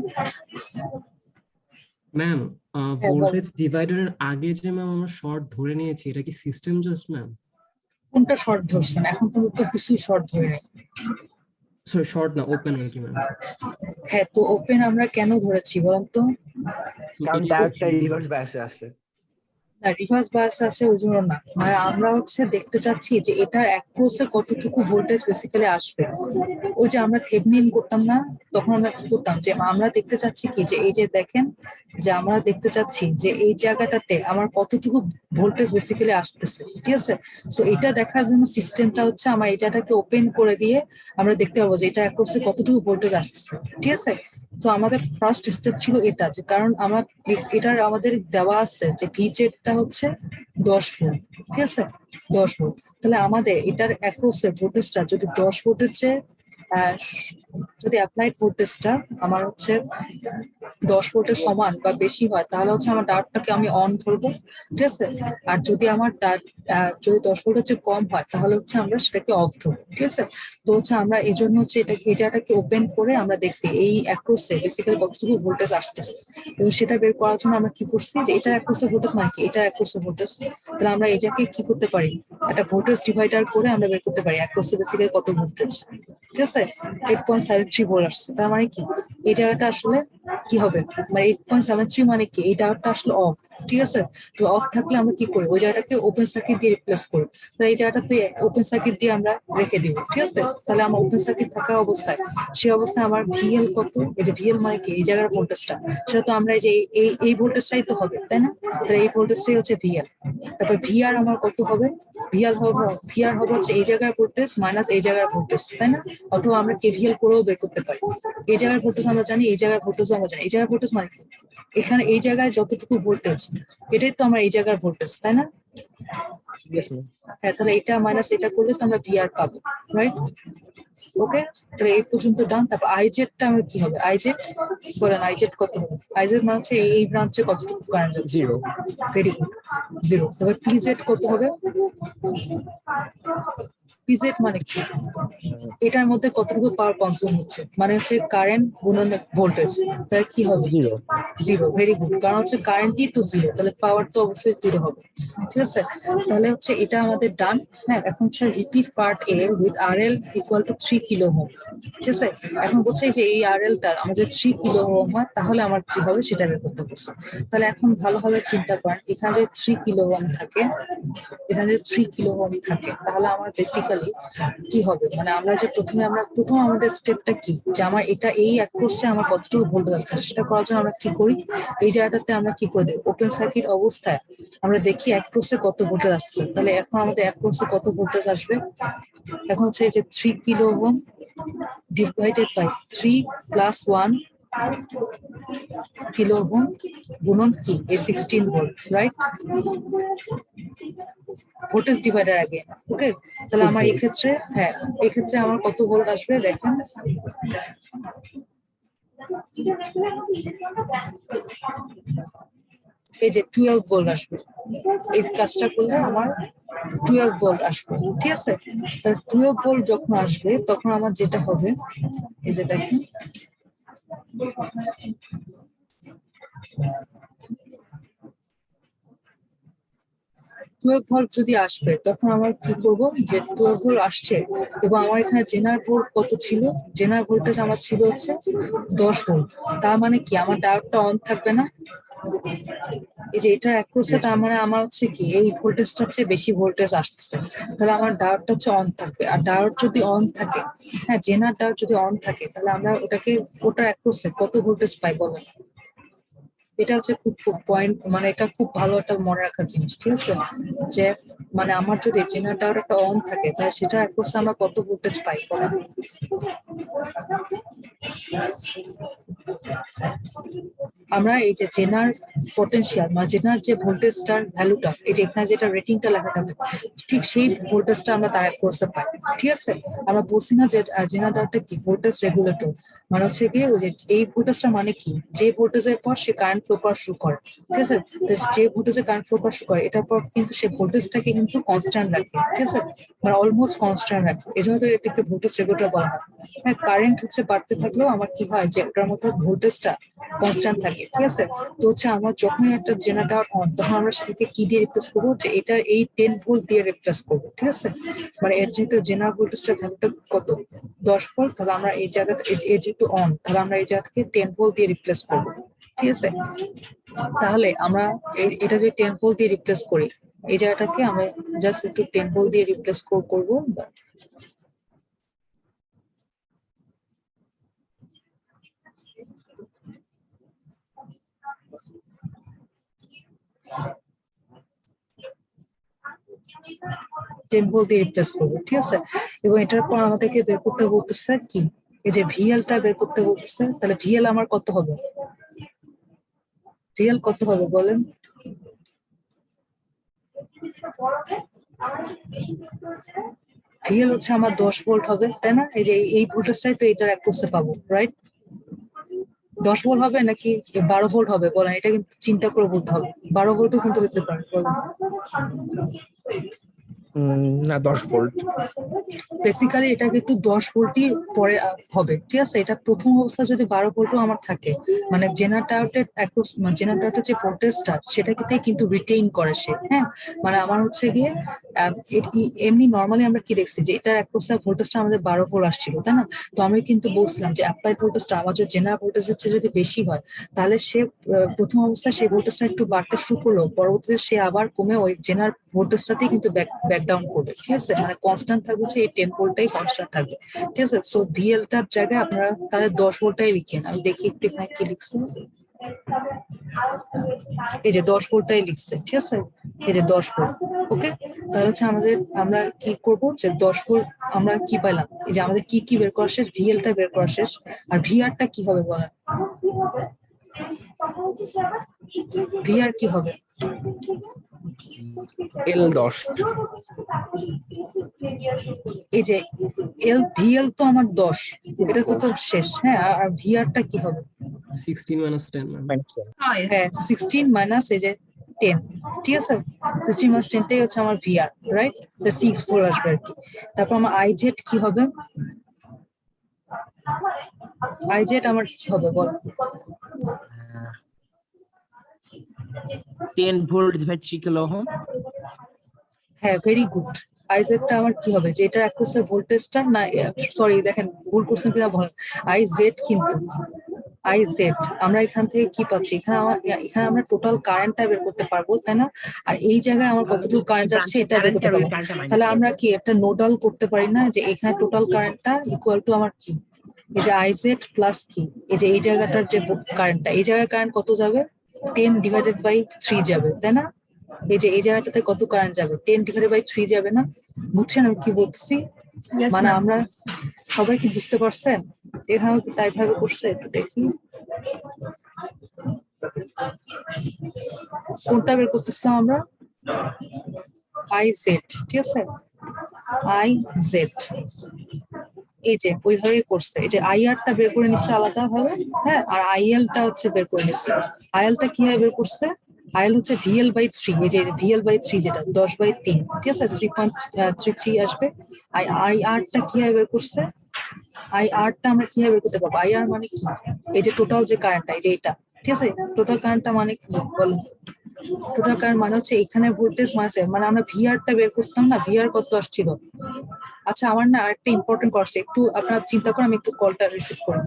ম্যাম, হ্যাঁ, বল। ভোল্টেজ ডিভাইডারের আগে যে ম্যাম আমরা শর্ট ধরে নিয়েছি, এটা কি সিস্টেম জাস্ট ম্যাম? কোনটা শর্ট ধরছেন? এখন পর্যন্ত কিছুই শর্ট ধরে নেই। সরি, শর্ট না, ওপেন আর কি ম্যাম। হ্যাঁ, তো ওপেন আমরা কেন ধরেছি বলেন তো? কারণ ডায়োডটা রিভার্স বায়াসে আছে। না, রিভার্স বায়াস আছে ওই জন্য না, মানে আমরা হচ্ছে দেখতে চাচ্ছি যে এটার অ্যাক্রোসে কতটুকু ভোল্টেজ বেসিক্যালি আসবে। ওই যে আমরা থেভনিন করতাম না, তখন আমরা কি করতাম, যে আমরা দেখতে চাচ্ছি কি, যে এই যে দেখেন, যে আমরা দেখতে চাচ্ছি যে এই জায়গাটাতে আমার কতটুকু ভোল্টেজ বেসিক্যালি আসতেছে, ঠিক আছে? সো এটা দেখার জন্য সিস্টেমটা হচ্ছে আমার এই জায়গাটাকে ওপেন করে দিয়ে আমরা দেখতে পাবো যে এটা অ্যাক্রোসে কতটুকু ভোল্টেজ আসতেছে, ঠিক আছে? তো আমাদের ফার্স্ট স্টেপ ছিল এটা, যে কারণ আমার এটার আমাদের দেওয়া আছে যে ভিজেটটা হচ্ছে 10 ভোল্ট, ঠিক আছে? 10 ভোল্ট। তাহলে আমাদের এটার অ্যাক্রোসে ভোল্টেজটা যদি 10 ভোল্টের চেয়ে যদি অ্যাপ্লাইড ভোল্টেজটা আমার হচ্ছে 10 ভোল্টের সমান বা বেশি হয়, তাহলে হচ্ছে আমার ডায়োডটাকে আমি অন করবো, ঠিক আছে? আর যদি আমার যদি 10 ভোল্টের চেয়ে কম হয়, তাহলে হচ্ছে আমরা সেটাকে অফ ধরবো, ঠিক আছে? তো হচ্ছে আমরা এই জন্য হচ্ছে এটাকে এই জায়গাটাকে ওপেন করে আমরা দেখছি এই অ্যাক্রোসে বেসিক্যালি কতটুকু ভোল্টেজ আসতেছে, এবং সেটা বের করার জন্য আমরা কি করছি, যে এটা অ্যাক্রোসে ভোল্টেজ মানে কি, এটা অ্যাক্রোসে ভোল্টেজ, তাহলে আমরা এই জায়গাকে কি করতে পারি, একটা ভোল্টেজ ডিভাইডার করে আমরা বের করতে পারি অ্যাক্রোসে বেসিক্যালি কত ভোল্টেজ, ঠিক আছে? 8.73 ভোল্ট আসছে, তার মানে কি এই জায়গাটা আসলে কি হবে, মানে 8.73 মানে কি, এই ডায়োডটা আসলে অফ, ঠিক আছে? তো অফ থাকলে আমরা কি করি, ওই জায়গাটাকে ওপেন সার্কিট দিয়ে রিপ্লেস করি। তো এই জায়গাটাতে ওপেন সার্কিট দিয়ে আমরা রেখে দিব, ঠিক আছে? তাহলে আমার ওপেন সার্কিট থাকা অবস্থায়, সেই অবস্থায় আমার ভিএল কত, এই যে ভিএল মানে কি, এই জায়গার ভোল্টেজটা, সেটা তো আমরা এই যে এই ভোল্টেজটাই তো হবে, তাই না? তাহলে এই ভোল্টেজটাই হচ্ছে ভিএল। তারপর ভিআর আমার কত হবে, ভিআর হবে হচ্ছে এই জায়গার ভোল্টেজ মাইনাস এই জায়গার ভোল্টেজ, তাই না? অথবা আমরা কেভিএল করেও বের করতে পারি। এই জায়গার ভোল্টেজ আমরা জানি, এই জায়গার ভোল্টেজ আমরা জানি। এই জায়গার ভোল্টেজ মানে কি? এখানে এই জায়গায় যতটুকু ভোল্টেজ, এটাই তো আমার এই জায়গার ভোল্টেজ, তাই না? Yes ma'am. হ্যাঁ, তাহলে এটা মাইনাস এটা করলে তো আমরা ভিআর পাবো, রাইট? ওকে, তাহলে এই পর্যন্ত ডান। তারপর আইজেডটা আমার কি হবে? আইজেড বলেন, আইজেড কত হবে? আইজেড মানে হচ্ছে এই ব্রাঞ্চে কতটুকু কারেন্ট যাচ্ছে? 0। Very good, 0। তবে পিজেড কত হবে? পিজেড মানে কি? এটার মধ্যে কতটুকু পাওয়ার কনজিউম হচ্ছে, মানে হচ্ছে কারেন্ট গুণন ভোল্টেজ, তাহলে কি হবে? 0। 0। ভেরি গুড, কারণ হচ্ছে কারেন্টই তো 0, তাহলে পাওয়ার তো অবশ্যই 0 হবে। ঠিক আছে, তাহলে হচ্ছে এটা আমাদের ডান। হ্যাঁ, এখন হচ্ছে repeat part A with RL equal to 3 kilo ohm. ঠিক আছে, এখন বলছে যে এই আরএলটা আমাদের 3 কিলো ওহম হয়, তাহলে আমার কি হবে সেটা বের করতে বলছে। তাহলে এখন ভালোভাবে চিন্তা করেন, এখানে যদি 3 কিলো ওহম থাকে, এখানে যদি 3 কিলো ওহম থাকে, তাহলে আমার বেসিক্যালি কি হবে? মানে আমরা যে প্রথম আমাদের স্টেপটা কি, যে আমার এটা এই অ্যাক্রোসে আমার কতটুকু ভোল্টেজ আসছে সেটা করার জন্য আমরা কি করি, এই জায়গাটাতে আমরা কি করে দেব, ওপেন সার্কিট অবস্থায় আমরা দেখি অ্যাক্রোসে কত ভোল্টেজ আসছে। তাহলে এখন আমাদের অ্যাক্রোসে কত ভোল্টেজ আসবে? এখন হচ্ছে এই যে 3 kilo ohm divided by 3 plus 1 kilo ohm গুণন কি এই 16 ভোল্ট, রাইট? ভোল্টেজ ডিভাইডার আগে। ওকে, তাহলে আমার এই ক্ষেত্রে, হ্যাঁ, এই ক্ষেত্রে আমার কত ভোল্ট আসবে দেখেন। এই যে 12 ভোল্ট আসবে। এই কাজটা করলে আমার 12 ভোল্ট আসবে। ঠিক আছে, তাহলে 12 ভোল্ট যখন আসবে তখন আমার যেটা হবে, এই যে দেখেন, টুয়েলভ ভোল্ট যদি আসবে তখন আমার কি করব, যে 12 ভোল্ট আসছে এবং আমার এখানে জেনারেল ভোল্ট কত ছিল? জেনারেল ভোল্টেজ আমার ছিল হচ্ছে 10 ভোল্ট। তার মানে কি আমার ডায়োডটা অন থাকবে না? এই যে এটা অ্যাক্রোসে, তার মানে আমার হচ্ছে কি এই ভোল্টেজটা হচ্ছে বেশি ভোল্টেজ আসতেছে, তাহলে আমার ডায়োডটা হচ্ছে অন থাকবে। আর ডায়োড যদি অন থাকে, হ্যাঁ, জেনার ডায়োড যদি অন থাকে, তাহলে আমরা ওটার অ্যাক্রোসে কত ভোল্টেজ পাই বলেন? এটা হচ্ছে খুব পয়েন্ট, মানে এটা খুব ভালো একটা মনে রাখার জিনিস। ঠিক আছে, যে মানে আমার যদি জেনারেটর একটা অন থাকে, তাহলে সেটা অ্যাক্রোসে আমরা কত ভোল্টেজ পাই বলেন? আমরা এই যে জেনার পটেনশিয়াল মানে জেনার যে ভোল্টেজটার ভ্যালুটা, এই যে এখানে যেটা রেটিংটা লেখা থাকবে, ঠিক সেই ভোল্টেজটা আমরা তার অ্যাক্রোসে পাই। ঠিক আছে, আমরা বলছি না যে জেনারেটরটা কি ভোল্টেজ রেগুলেটর, মানে হচ্ছে কি ওই যে এই ভোল্টেজটা মানে কি, যে ভোল্টেজের পর সে কারেন্ট ফ্লো করা শুরু করে। ঠিক আছে, তো যে ভোল্টেজে কারেন্ট ফ্লো করা শুরু করে, এটার পর কিন্তু সে ভোল্টেজটাকে কিন্তু কনস্ট্যান্ট রাখে। ঠিক আছে, মানে অলমোস্ট কনস্ট্যান্ট রাখে, এই জন্য তো এটাকে ভোল্টেজ রেগুলেটর বলা হয়। হ্যাঁ, কারেন্ট হচ্ছে বাড়তে থাকলেও আমার কি হয়, যে ওটার মধ্যে ভোল্টেজটা কনস্ট্যান্ট থাকে। ঠিক আছে, তো হচ্ছে আমার যখন একটা জেনারেটর অন, তখন আমরা সেটাকে কি দিয়ে রিপ্লেস করবো, যে এটা এই 10 ভোল্ট দিয়ে রিপ্লেস করবো। ঠিক আছে, মানে এর যেহেতু জেনারেল ভোল্টেজটা ভ্যালুটা কত, 10 ভোল্ট, তাহলে আমরা এই জায়গাটা এর যেহেতু অন, তাহলে আমরা এই জায়গাটাকে 10 ভোল্ট দিয়ে রিপ্লেস করবো। ঠিক আছে, তাহলে আমরা এটা যদি 10 ভোল্ট দিয়ে রিপ্লেস করি, এই জায়গাটাকে আমরা জাস্ট একটু 10 ভোল্ট দিয়ে রিপ্লেস করবো। টেম্পল দিয়ে রিপ্লেস করবো। ঠিক আছে, এবং এটার পর আমাদেরকে বের করতে বলতেছে কি, এই যে ভিএলটা বের করতে বলতেছে। তাহলে ভিএল আমার কত হবে? ভিএল কত হবে বলেন? ভিএল হচ্ছে আমার 10 ভোল্ট হবে, তাই না? এই যে এই ভোল্টেজটাই তো এটার অ্যাক্রোসে পাবো, রাইট? 10 ভোল্ট হবে নাকি 12 ভোল্ট হবে বলেন? এটা কিন্তু চিন্তা করে বলতে হবে। 12 ভোল্টও কিন্তু হতে পারে, বলেন। না, 10 ভোল্ট। বেসিক্যালি এটা কিন্তু 10 ভোল্টই পরে হবে। ঠিক আছে, এটা প্রথম অবস্থা যদি 12 ভোল্টও আমার থাকে, মানে জেনারেটরের যে ভোল্টেজটা সেটাকে কিন্তু রিটেইন করে সে। হ্যাঁ, মানে আমার হচ্ছে গিয়ে এমনি নর্মালি আমরা কি দেখছি, যে এটার অ্যাক্রোসে ভোল্টেজটা আমাদের 12 ভোল্ট আসছিল, তাই না? তো আমি কিন্তু বলছিলাম যে অ্যাপ্লাইড ভোল্টেজটা আমার যদি জেনারেল ভোল্টেজ হচ্ছে যদি বেশি হয়, তাহলে সে প্রথম অবস্থায় সেই ভোল্টেজটা একটু বাড়তে শুরু করলো, পরবর্তীতে সে আবার কমে ওই জেনারেল ভোল্টেজটাতেই কিন্তু ব্যাক ডাউন করবে। ঠিক আছে, মানে কনস্ট্যান্ট থাকবে, যে এই 10 ভোল্টটাই কনস্ট্যান্ট থাকবে। ঠিক আছে, সো ভিএলটার জায়গায় আপনারা তাহলে 10 ভোল্টটাই লিখেন। আমি দেখি একটু এখানে কি লিখছি। এই যে 10 ভোল্টটাই লিখছে, ঠিক আছে, এই যে 10 ভোল্ট। ওকে, তাহলে হচ্ছে আমরা কি করব, যে 10 ভোল্ট আমরা কি পাইলাম, এই যে আমাদের কি বের করা শেষ, ভিএলটা বের করা শেষ, আর ভিআরটা কি হবে বলেন, ভিআর কি হবে? L10 এই যে ভিএল তো আমার 10, এটা তো শেষ, হ্যাঁ, আর ভিআরটা কি হবে? 16 minus 10 ম্যাম। হ্যাঁ 16 মাইনাস এই যে 10, ঠিক আছে, 16 মাইনাস 10টাই হচ্ছে আমার ভিআর, রাইট? তো 6 ভোল্ট আসবে আর কি। তারপর আমার আইজেড কি হবে, আইজেড আমার কি হবে বল? 10 volt divided 3 kilo ohm. হ্যাঁ ভেরি গুড। আইজেডটা আমার কি হবে, যে এটা অ্যাক্রস ভোল্টেজটা না, সরি দেখেন ভুল করছেন কিনা বলেন, আইজেড কিন্তু আইজেড আমরা এখান থেকে কি পাচ্ছি, এখানে আমরা টোটাল কারেন্টটা বের করতে পারবো, তাই না? আর এই জায়গায় আমার কতটুকু কারেন্ট যাচ্ছে এটা বের করতে পারবো। তাহলে আমরা কি একটা নোডাল করতে পারি না, যে এখানে টোটাল কারেন্টটা ইকুয়াল টু আমার কি, এই যে আইজেড প্লাস কি, এই যে এই জায়গাটার যে কারেন্টটা, এই জায়গার কারেন্ট কত যাবে, 10 ডিভাইডেড বাই 3 যাবে, তাই না? এই যে এই জায়গাটাতে কত কারেন্ট যাবে, 10 ডিভাইডেড বাই 3 যাবে না? বুঝছেন আমি কি বলছি? মানে আমরা সবাই কি বুঝতে পারছেন? এখানেও কি তাই ভাবে করছে, একটু দেখি কোনটা বের করতেছিলাম আমরা, আই জেড, ঠিক আছে, আই জেড, এই যে ওইভাবে করছে, এই যে আইআরটা বের করে নিচ্ছে আলাদা ভাবে, হ্যাঁ, আর আইএলটা হচ্ছে বের করে নিচ্ছে। আইএলটা কিভাবে বের করছে, আইএল হচ্ছে ভিএল বাই 3, এই যে ভিএল বাই 3 যেটা 10/3, ঠিক আছে, 3.33 আসবে। আইআরটা কিভাবে বের করছে, আইআরটা আমরা কিভাবে বের করতে পারবো, আইআর মানে কি, এই যে টোটাল যে কারেন্টটা, এই যে এটা, ঠিক আছে, টোটাল কারেন্টটা মানে কি বল, টোটাল কারেন্ট মানে হচ্ছে এখানে ভোল্টেজ মাসে, মানে আমরা ভিআরটা বের করছিলাম না, ভিআর কত আসছিল। আচ্ছা আমার না আরেকটা ইম্পর্টেন্ট কোর্স, একটু আপনারা চিন্তা করেন, আমি একটু কলটা রিসিভ করি।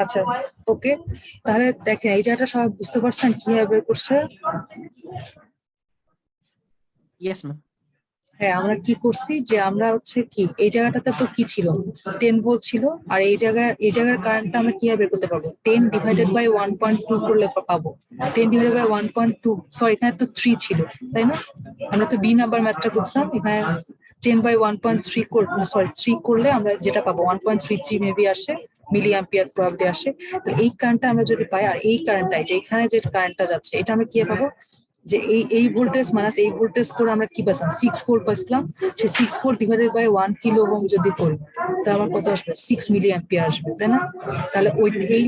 আচ্ছা ওকে, তাহলে দেখেন এই জায়গাটা সবাই বুঝতে পারছেন কিভাবে বের করছে? Yes, ma'am. হ্যাঁ আমরা কি করছি, যে আমরা হচ্ছে কি এই জায়গাটাতে তো কি ছিল, 10 ভোল্ট ছিল, আর এই জায়গার কারেন্টটা আমরা কিভাবে বের করতে পারবো, 10 ডিভাইডেড বাই 1.2 করলে পাবো, 10 ডিভাইডেড বাই 1.2, সরি এখানে তো 3 ছিল, তাই না? আমরা তো বি নাম্বার ম্যাথটা করছিলাম, এখানে 10/1.3 সরি 3 করলে আমরা যেটা পাবো 1.33 মেবি আসে, মিলি অ্যাম্পিয়ার প্রবাবিলিটি আসে। তো এই কারেন্টটা আমরা যদি পাই, আর এই কারেন্টটাই যে এখানে যে কারেন্টটা যাচ্ছে, এটা আমরা কি পাবো, যে এই ভোল্টেজ মাইনাস এই ভোল্টেজ করে আমরা কি পাইছিলাম, 6 ভোল্ট পাইছিলাম, সেই 6 volt divided by 1 kilo ohm যদি করি, তাহলে আমার কত আসবে, 6 মিলি অ্যাম্পিয়ার আসবে, তাই না? তাহলে এই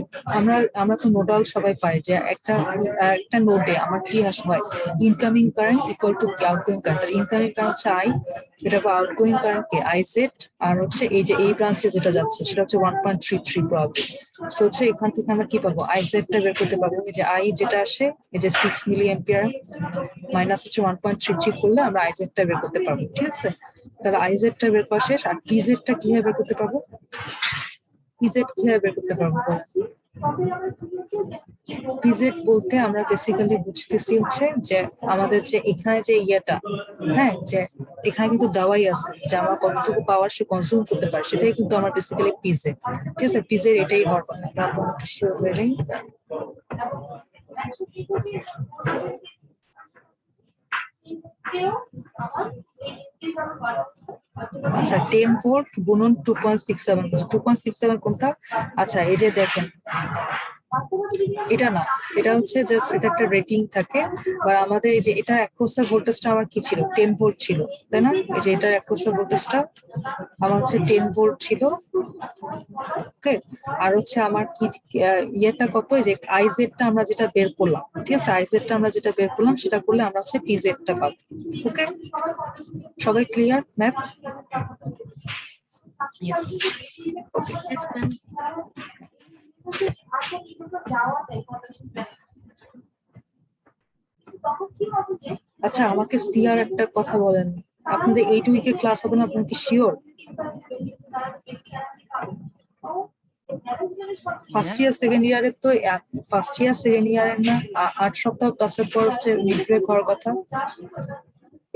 আমরা তো নোডাল সবাই পাই, যে একটা নোডে আমার কি হয়, incoming current equal to outgoing current, incoming current হচ্ছে আই, এটা আউটগোয়িং কারেন্ট কে আইজেড, আর হচ্ছে এই যে এই ব্রাঞ্চে যেটা যাচ্ছে সেটা হচ্ছে 1.33 প্রবাবিলিটি। সো হচ্ছে এখান থেকে আমরা কি পাবো, আইজেডটা বের করতে পারবো, এই যে আই যেটা আসে এই যে 6 মিলি অ্যাম্পিয়ার মাইনাস হচ্ছে 1.33 করলে আমরা আইজেডটা বের করতে পারবো, ঠিক আছে? তাহলে আইজেডটা বের করা শেষ, আর পিজেডটা কিভাবে বের করতে পারবো, পিজেড কিভাবে বের করতে পারবো? পিজেড বলতে আমরা বেসিক্যালি বুঝতেছি হচ্ছে যে আমাদের যে এখানে যে ইয়েটা, হ্যাঁ, যে এখানে কিন্তু দেওয়াই আছে যে আমরা কতটুকু পাওয়ার সে কনজিউম করতে পারে, সেটাই কিন্তু আমার বেসিক্যালি পিজেড, ঠিক আছে? পিজেড এটাই হওয়ার কথা। আচ্ছা 10 ভোল্ট গুণন 2.67, 2.67 কোনটা? আচ্ছা এই যে দেখেন, এটা না, এটা হচ্ছে জাস্ট এটা একটা রেটিং থাকে। বা আমাদের এই যে এটা অ্যাক্রোসের ভোল্টেজটা আমার কি ছিল, 10 ভোল্ট ছিল, তাই না? এই যে এটা অ্যাক্রোসের ভোল্টেজটা আমার হচ্ছে 10 ভোল্ট ছিল। ওকে, আর হচ্ছে আমার কি ইয়েটা কত, এই যে আইজেডটা আমরা যেটা বের করলাম, ঠিক আছে, আইজেডটা আমরা যেটা বের করলাম সেটা করলে আমরা হচ্ছে পিজেডটা পাবো। ওকে, সবাই ক্লিয়ার ম্যাথ? Yes. ওকে, Yes, ma'am. আচ্ছা আমাকে সিআর একটা কথা বলেন, আপনাদের 8 উইকে ক্লাস হবে না, আপনার কি শিওর? ফার্স্ট ইয়ার সেকেন্ড ইয়ারের তো, ফার্স্ট ইয়ার সেকেন্ড ইয়ারের না 8 সপ্তাহ ক্লাসের পর হচ্ছে মিড ব্রেক হওয়ার কথা।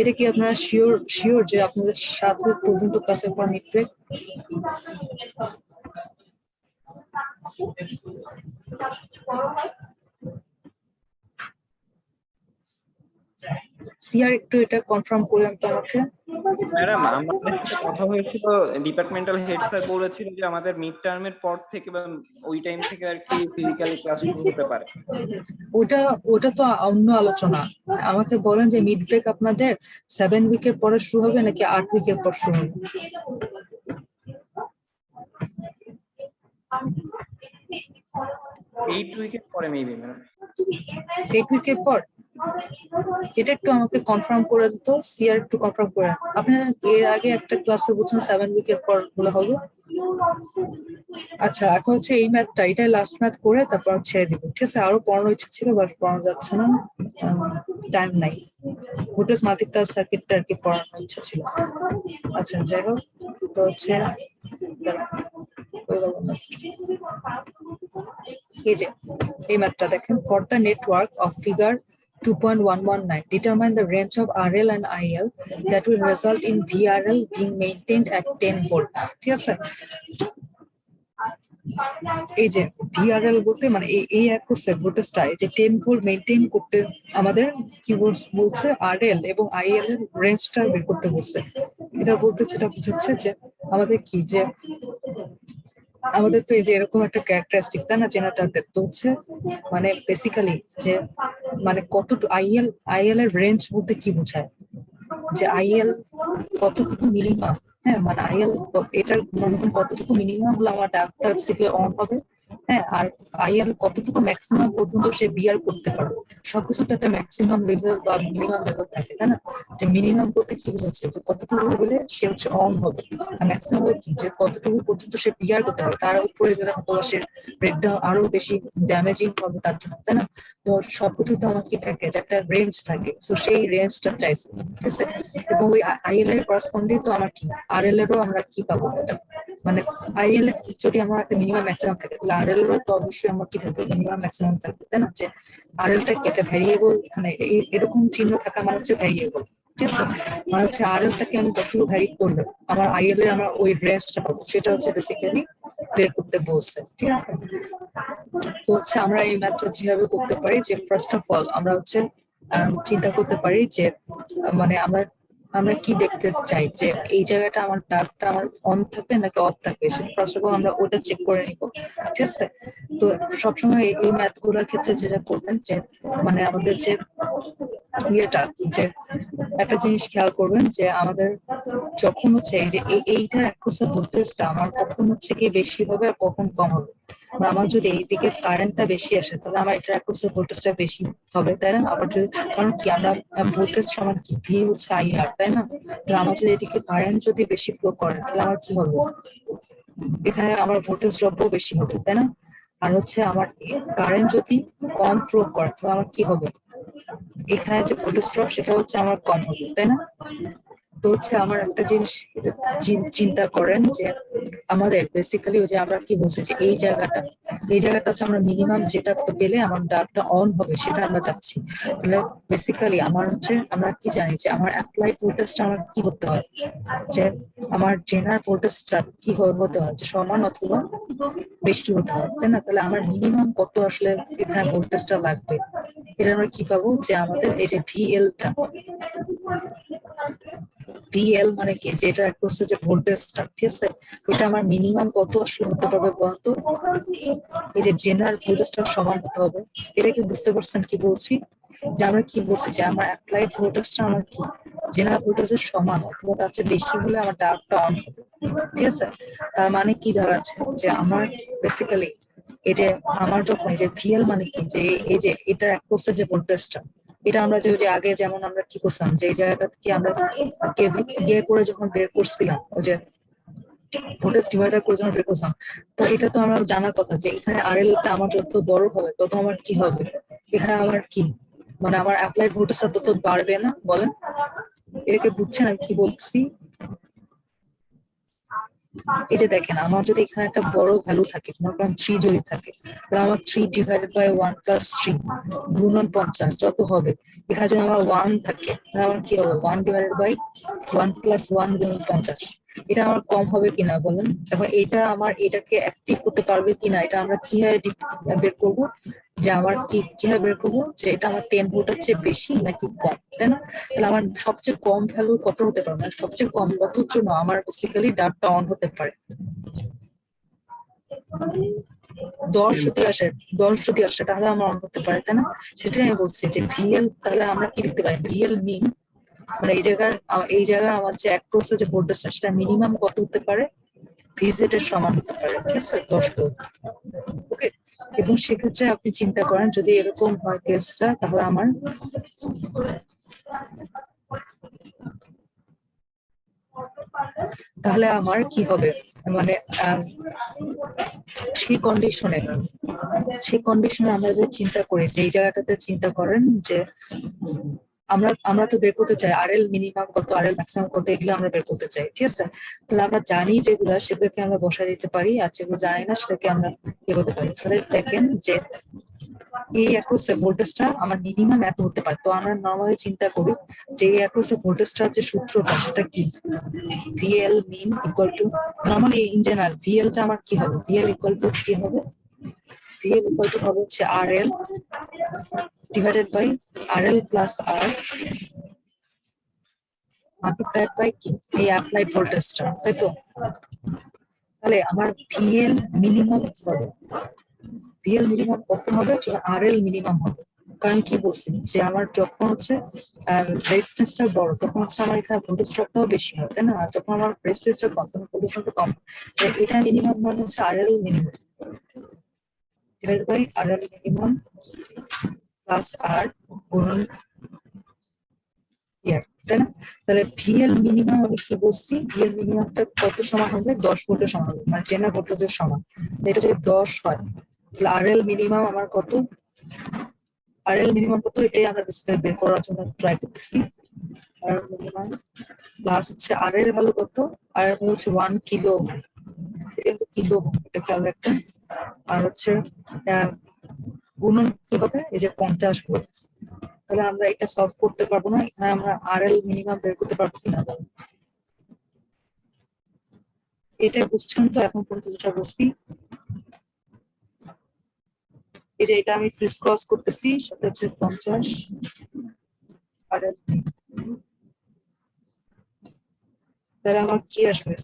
এটা কি আপনারা শিওর শিওর যে আপনাদের 7 উইক পর্যন্ত ক্লাসের পর মিড ব্রেক? সিআর একটু এটা কনফার্ম করলেন তো আমাকে। ম্যাডাম আমাদের সাথে কথা হয়েছিল, ডিপার্টমেন্টাল হেড স্যার বলেছিল যে আমাদের মিড টার্মের পর থেকে বা ওই টাইম থেকে আর কি ফিজিক্যালি ক্লাস শুরু হতে পারে। ওটা ওটা তো অন্য আলোচনা। আমাকে বলেন যে মিড ব্রেক আপনাদের 7 উইকের পরে শুরু হবে নাকি 8 উইকের পর শুরু হবে? 8 উইকের পরে মেবি ম্যাডাম। 8 উইকের পর? এটা একটু আমাকে কনফার্ম করেন তো, সিআর একটু কনফার্ম করেন। আপনারা এর আগে একটা ক্লাসে বলছেন 7 উইকের পর বলা হবে। আচ্ছা এখন হচ্ছে এই ম্যাথটা, এটাই লাস্ট ম্যাথ করে তারপর ছেড়ে দিব, ঠিক আছে? আরো পড়ানোর ইচ্ছা ছিল বাট পড়ানো যাচ্ছে না, টাইম নাই। ভোল্টেজ মাল্টিপ্লাস সার্কিটটা আর কি পড়ানোর ইচ্ছা ছিল। আচ্ছা যাই হোক, তো হচ্ছে এই যে এই ম্যাথটা দেখেন, for the network of figure 2.119 determine the range of RL and IL that will result in VRL being maintained at 10 volt, ঠিক আছে? এই যে ভিআরএল বলতে মানে এই অ্যাক্রোসের ভোল্টেজটা এই যে 10 ভোল্ট মেইনটেইন করতে আমাদের কি বলছে, আরএল এবং আইএল এর রেঞ্জটা বের করতে বলছে। এটা বলতে যেটা বোঝাচ্ছে যে আমাদের কি, যে আমাদের তো এই যে এরকম একটা ক্যারেক্টারিস্টিক, তাই না, জেনারেটর তো হচ্ছে মানে বেসিক্যালি যে মানে কতটুকু আইএল এর রেঞ্জ বলতে কি বোঝায়, যে আইএল কতটুকু মিনিমাম, হ্যাঁ মানে আইএল এটার মনে কতটুকু মিনিমাম হলে আমার ডাক্তার থেকে অন হবে, হ্যাঁ, আর আইএল কতটুকু ম্যাক্সিমাম পর্যন্ত সে বিয়ার করতে পারবে। সবকিছু তো একটা ম্যাক্সিমাম লেভেল বা মিনিমাম লেভেল থাকে, তাই না? যে মিনিমাম বলতে কি বোঝাচ্ছে, যে কতটুকু লেভেলে সে হচ্ছে অন হবে, আর ম্যাক্সিমাম কি, যে কতটুকু পর্যন্ত সে বিয়ার করতে পারবে। তার উপরে গেলে হয়তো সে ব্রেকডাউন আরো বেশি ড্যামেজিং হবে তার জন্য, তাই না? তো সবকিছু তো আমার কি থাকে, যে একটা রেঞ্জ থাকে, তো সেই রেঞ্জটা চাইছে, ঠিক আছে? এবং ওই আইএল এর করসপন্ডিং তো আমার কি আরএল এরও আমরা কি পাবো, মানে আইএল যদি আমার একটা মিনিমাম ম্যাক্সিমাম থাকে তাহলে আরএল এরও তো অবশ্যই আমার কি থাকবে, মিনিমাম ম্যাক্সিমাম থাকবে, তাই না? যে আরএলটা কি একটা ভ্যারিয়েবল, এখানে এরকম চিহ্ন থাকা মানে হচ্ছে ভ্যারিয়েবল, ঠিক আছে? মানে হচ্ছে আরএলটাকে আমি কতটুকু ভ্যারি করলে আমার আইএল এর আমরা ওই রেঞ্জটা পাবো, সেটা হচ্ছে বেসিক্যালি বের করতে বলছে, ঠিক আছে? তো হচ্ছে আমরা এই ম্যাথটা যেভাবে করতে পারি, যে ফার্স্ট অফ অল আমরা হচ্ছে চিন্তা করতে পারি যে মানে আমরা আমরা কি দেখতে চাই, যে এই জায়গাটা আমার ডার্কটা আমার অন থাকবে নাকি অফ থাকবে, সেটা ফার্স্ট অফ অল আমরা ওটা চেক করে নিব, ঠিক আছে? তো সবসময় এই ম্যাথ গুলোর ক্ষেত্রে যেটা করবেন, যে মানে আমাদের যে ইয়েটা, যে একটা জিনিস খেয়াল করবেন, যে আমাদের যখন হচ্ছে এই যে এইটার অ্যাক্রোসের ভোল্টেজটা আমার কখন হচ্ছে কি বেশি হবে আর কখন কম হবে। আমার যদি এইদিকে কারেন্টটা বেশি আসে তাহলে আমার এটা অ্যাক্রোসের ভোল্টেজটা বেশি হবে, তাই না? আবার যদি, কারণ কি আমরা ভোল্টেজ সমান কি ভি হচ্ছে আইআর, তাই না? তাহলে আমার যদি এদিকে কারেন্ট যদি বেশি ফ্লো করে তাহলে আমার কি হবে, এখানে আমার ভোল্টেজ ড্রপও বেশি হবে, তাই না? আর হচ্ছে আমার কারেন্ট যদি কম ফ্লো করে তাহলে আমার কি হবে, এখানে যে ভোল্টেজ ড্রপ সেটা হচ্ছে আমার কম হবে, তাই না? তো হচ্ছে আমার একটা জিনিস চিন্তা করেন, যে আমাদের বেসিক্যালি ওই যে আমরা কি বলছি, যে এই জায়গাটা হচ্ছে আমরা মিনিমাম যেটা পেলে আমার ডার্কটা অন হবে সেটা আমরা যাচ্ছি। তাহলে বেসিক্যালি আমার হচ্ছে আমরা কি জানি, যে আমার অ্যাপ্লাই ভোল্টেজটা আমার কি হতে হয়, যে আমার জেনারেল ভোল্টেজটা কি হতে হয়, যে সমান অথবা বেশি হতে হয়, তাই না? তাহলে আমার মিনিমাম কত আসলে এখানে ভোল্টেজটা লাগবে, এটা আমরা কি পাবো, যে আমাদের এই যে ভিএল মানে কি, যেটা হচ্ছে যে ভোল্টেজটা, ঠিক আছে, এটা আমার মিনিমাম কত আসলে হতে পারবে বলতো? এই যে জেনারেল ভোল্টেজটা সমান হতে হবে। এটা কি বুঝতে পারছেন কি বলছি? যে আমরা কি বলছি যে আমার অ্যাপ্লাইড ভোল্টেজটা আমার কি জেনারেল ভোল্টেজের সমান অথবা তার চেয়ে বেশি হলে আমার ডায়োডটা অন হবে, ঠিক আছে। তার মানে কি দাঁড়াচ্ছে যে আমার বেসিক্যালি এই যে আমার যখন এই যে ভিএল মানে কি, যে এই যে এটার অ্যাক্রোসের যে ভোল্টেজটা, এটা আমরা যে ওই যে আগে যেমন আমরা কি করছিলাম, যে এই জায়গাটা কি আমরা কেভি দিয়ে করে যখন বের করছিলাম, ওই যে ভোল্টেজ ডিভাইডার করে যখন বের করছিলাম, তো এটা তো আমার জানা কথা যে এখানে আরএল টা আমার যত বড় হবে তত আমার কি হবে, এখানে আমার কি মানে আমার অ্যাপ্লাইড ভোল্টেজটা তত বাড়বে না, বলেন? এটাকে বুঝছেন আমি কি বলছি? এই যে দেখেন, আমার যদি এখানে একটা বড় ভ্যালু থাকে, মনে করেন 3 যদি থাকে, তাহলে আমার 3 ডিভাইডেড বাই 1 প্লাস 3 গুণন 50 যত হবে, এখানে যদি আমার 1 থাকে তাহলে আমার কি হবে 1 ডিভাইডেড বাই 1 প্লাস 1 গুণন 50। এটা আমার কম হবে কিনা বলেন? এখন এটা আমার এটাকে অ্যাক্টিভ করতে পারবে কিনা, এটা আমরা কিভাবে বের করবো? যে আমার কিভাবে বের করবো যে এটা আমার 10 ভোল্টের চেয়ে বেশি নাকি কম, তাই না? তাহলে আমার সবচেয়ে কম ভ্যালু কত হতে পারে, মানে সবচেয়ে কম কতর জন্য আমার বেসিক্যালি ডায়োডটা অন হতে পারে? 10 যদি আসে, 10 যদি আসে তাহলে আমার অন করতে পারে, তাই না? সেটাই আমি বলছি যে ভিএল, তাহলে আমরা কি লিখতে পারি? ভিএল মিন মানে এই জায়গার আমার যে অ্যাক্রোসে যে ভোল্টেজটা সেটা মিনিমাম কত হতে পারে? ভিজেড এর সমান হতে পারে, ঠিক আছে, 10 ভোল্ট। ওকে, এবং সেক্ষেত্রে আপনি চিন্তা করেন যদি এরকম হয় কেসটা, তাহলে আমার কি হবে, মানে সেই কন্ডিশনে আমরা যদি চিন্তা করি যে এই জায়গাটাতে চিন্তা করেন যে আমরা তো বের করতে চাই আরএল মিনিমাম কত, আরএল ম্যাক্সিমাম কত, এগুলো আমরা বের করতে চাই, ঠিক আছে। তাহলে আমরা জানি যেগুলো সেগুলোকে আমরা বসাই দিতে পারি, আর যেগুলো জানি না সেটাকে আমরা ইয়ে করতে পারি। তাহলে দেখেন যে এই অ্যাক্রোসে ভোল্টেজটা আমার মিনিমাম এত হতে পারে, তো আমরা নর্মালি চিন্তা করি যে এই অ্যাক্রোসে ভোল্টেজটার যে সূত্রটা সেটা কি, VL mean equal to, normally in general ভিএলটা আমার কি হবে, ভিএল ইকুয়াল টু কি হবে, ভিএল ইকুয়াল টু হবে হচ্ছে RL divided by RL plus R multiplied by কি এই অ্যাপ্লাইড ভোল্টেজটা, তাই তো? তাহলে আমার ভিএল মিনিমাম কি হবে, ভিএল মিনিমাম কখন হবে, যখন আরএল মিনিমাম হবে। কারণ কি বলছি যে আমার যখন হচ্ছে রেজিস্ট্যান্সটা বড় তখন হচ্ছে আমার এখানে ভোল্টেজ ড্রপটাও বেশি হয়, তাই না? আর যখন আমার রেজিস্ট্যান্সটা কম তখন ভোল্টেজ ড্রপটা কম। এটা মিনিমাম মানে হচ্ছে RL minimum divide by RL minimum plus আর গুণন ইয়ার, তাই না? তাহলে ভিএল মিনিমাম আমি কি বলছি, ভিএল মিনিমামটা কত সমান হবে, 10 ভোল্টের সমান হবে, মানে জেনারেল ভোল্টেজের সমান। এটা যদি 10 হয় তাহলে আরএল মিনিমাম আমার কত, আরএল মিনিমাম কত, এটাই আমরা বের করার জন্য ট্রাই করতেছি। আরএল মিনিমাম প্লাস হচ্ছে আর এর ভ্যালু কত, আর এর ভ্যালু হচ্ছে 1 কিলো, এটা কিন্তু কিলো, এটা খেয়াল রাখবেন। আর হচ্ছে গুণন কি হবে, এই যে 50 ভোল্ট। তাহলে আমরা এটা সলভ করতে পারবো না, এখানে আমরা আরএল মিনিমাম বের করতে পারবো কিনা, এটা বুঝছেন তো? এখন পর্যন্ত যেটা বুঝছি, এই যে এটা আমি ক্রিস ক্রস করতেছি, সেটা হচ্ছে 50 আরএল। তাহলে আমার কি আসবে,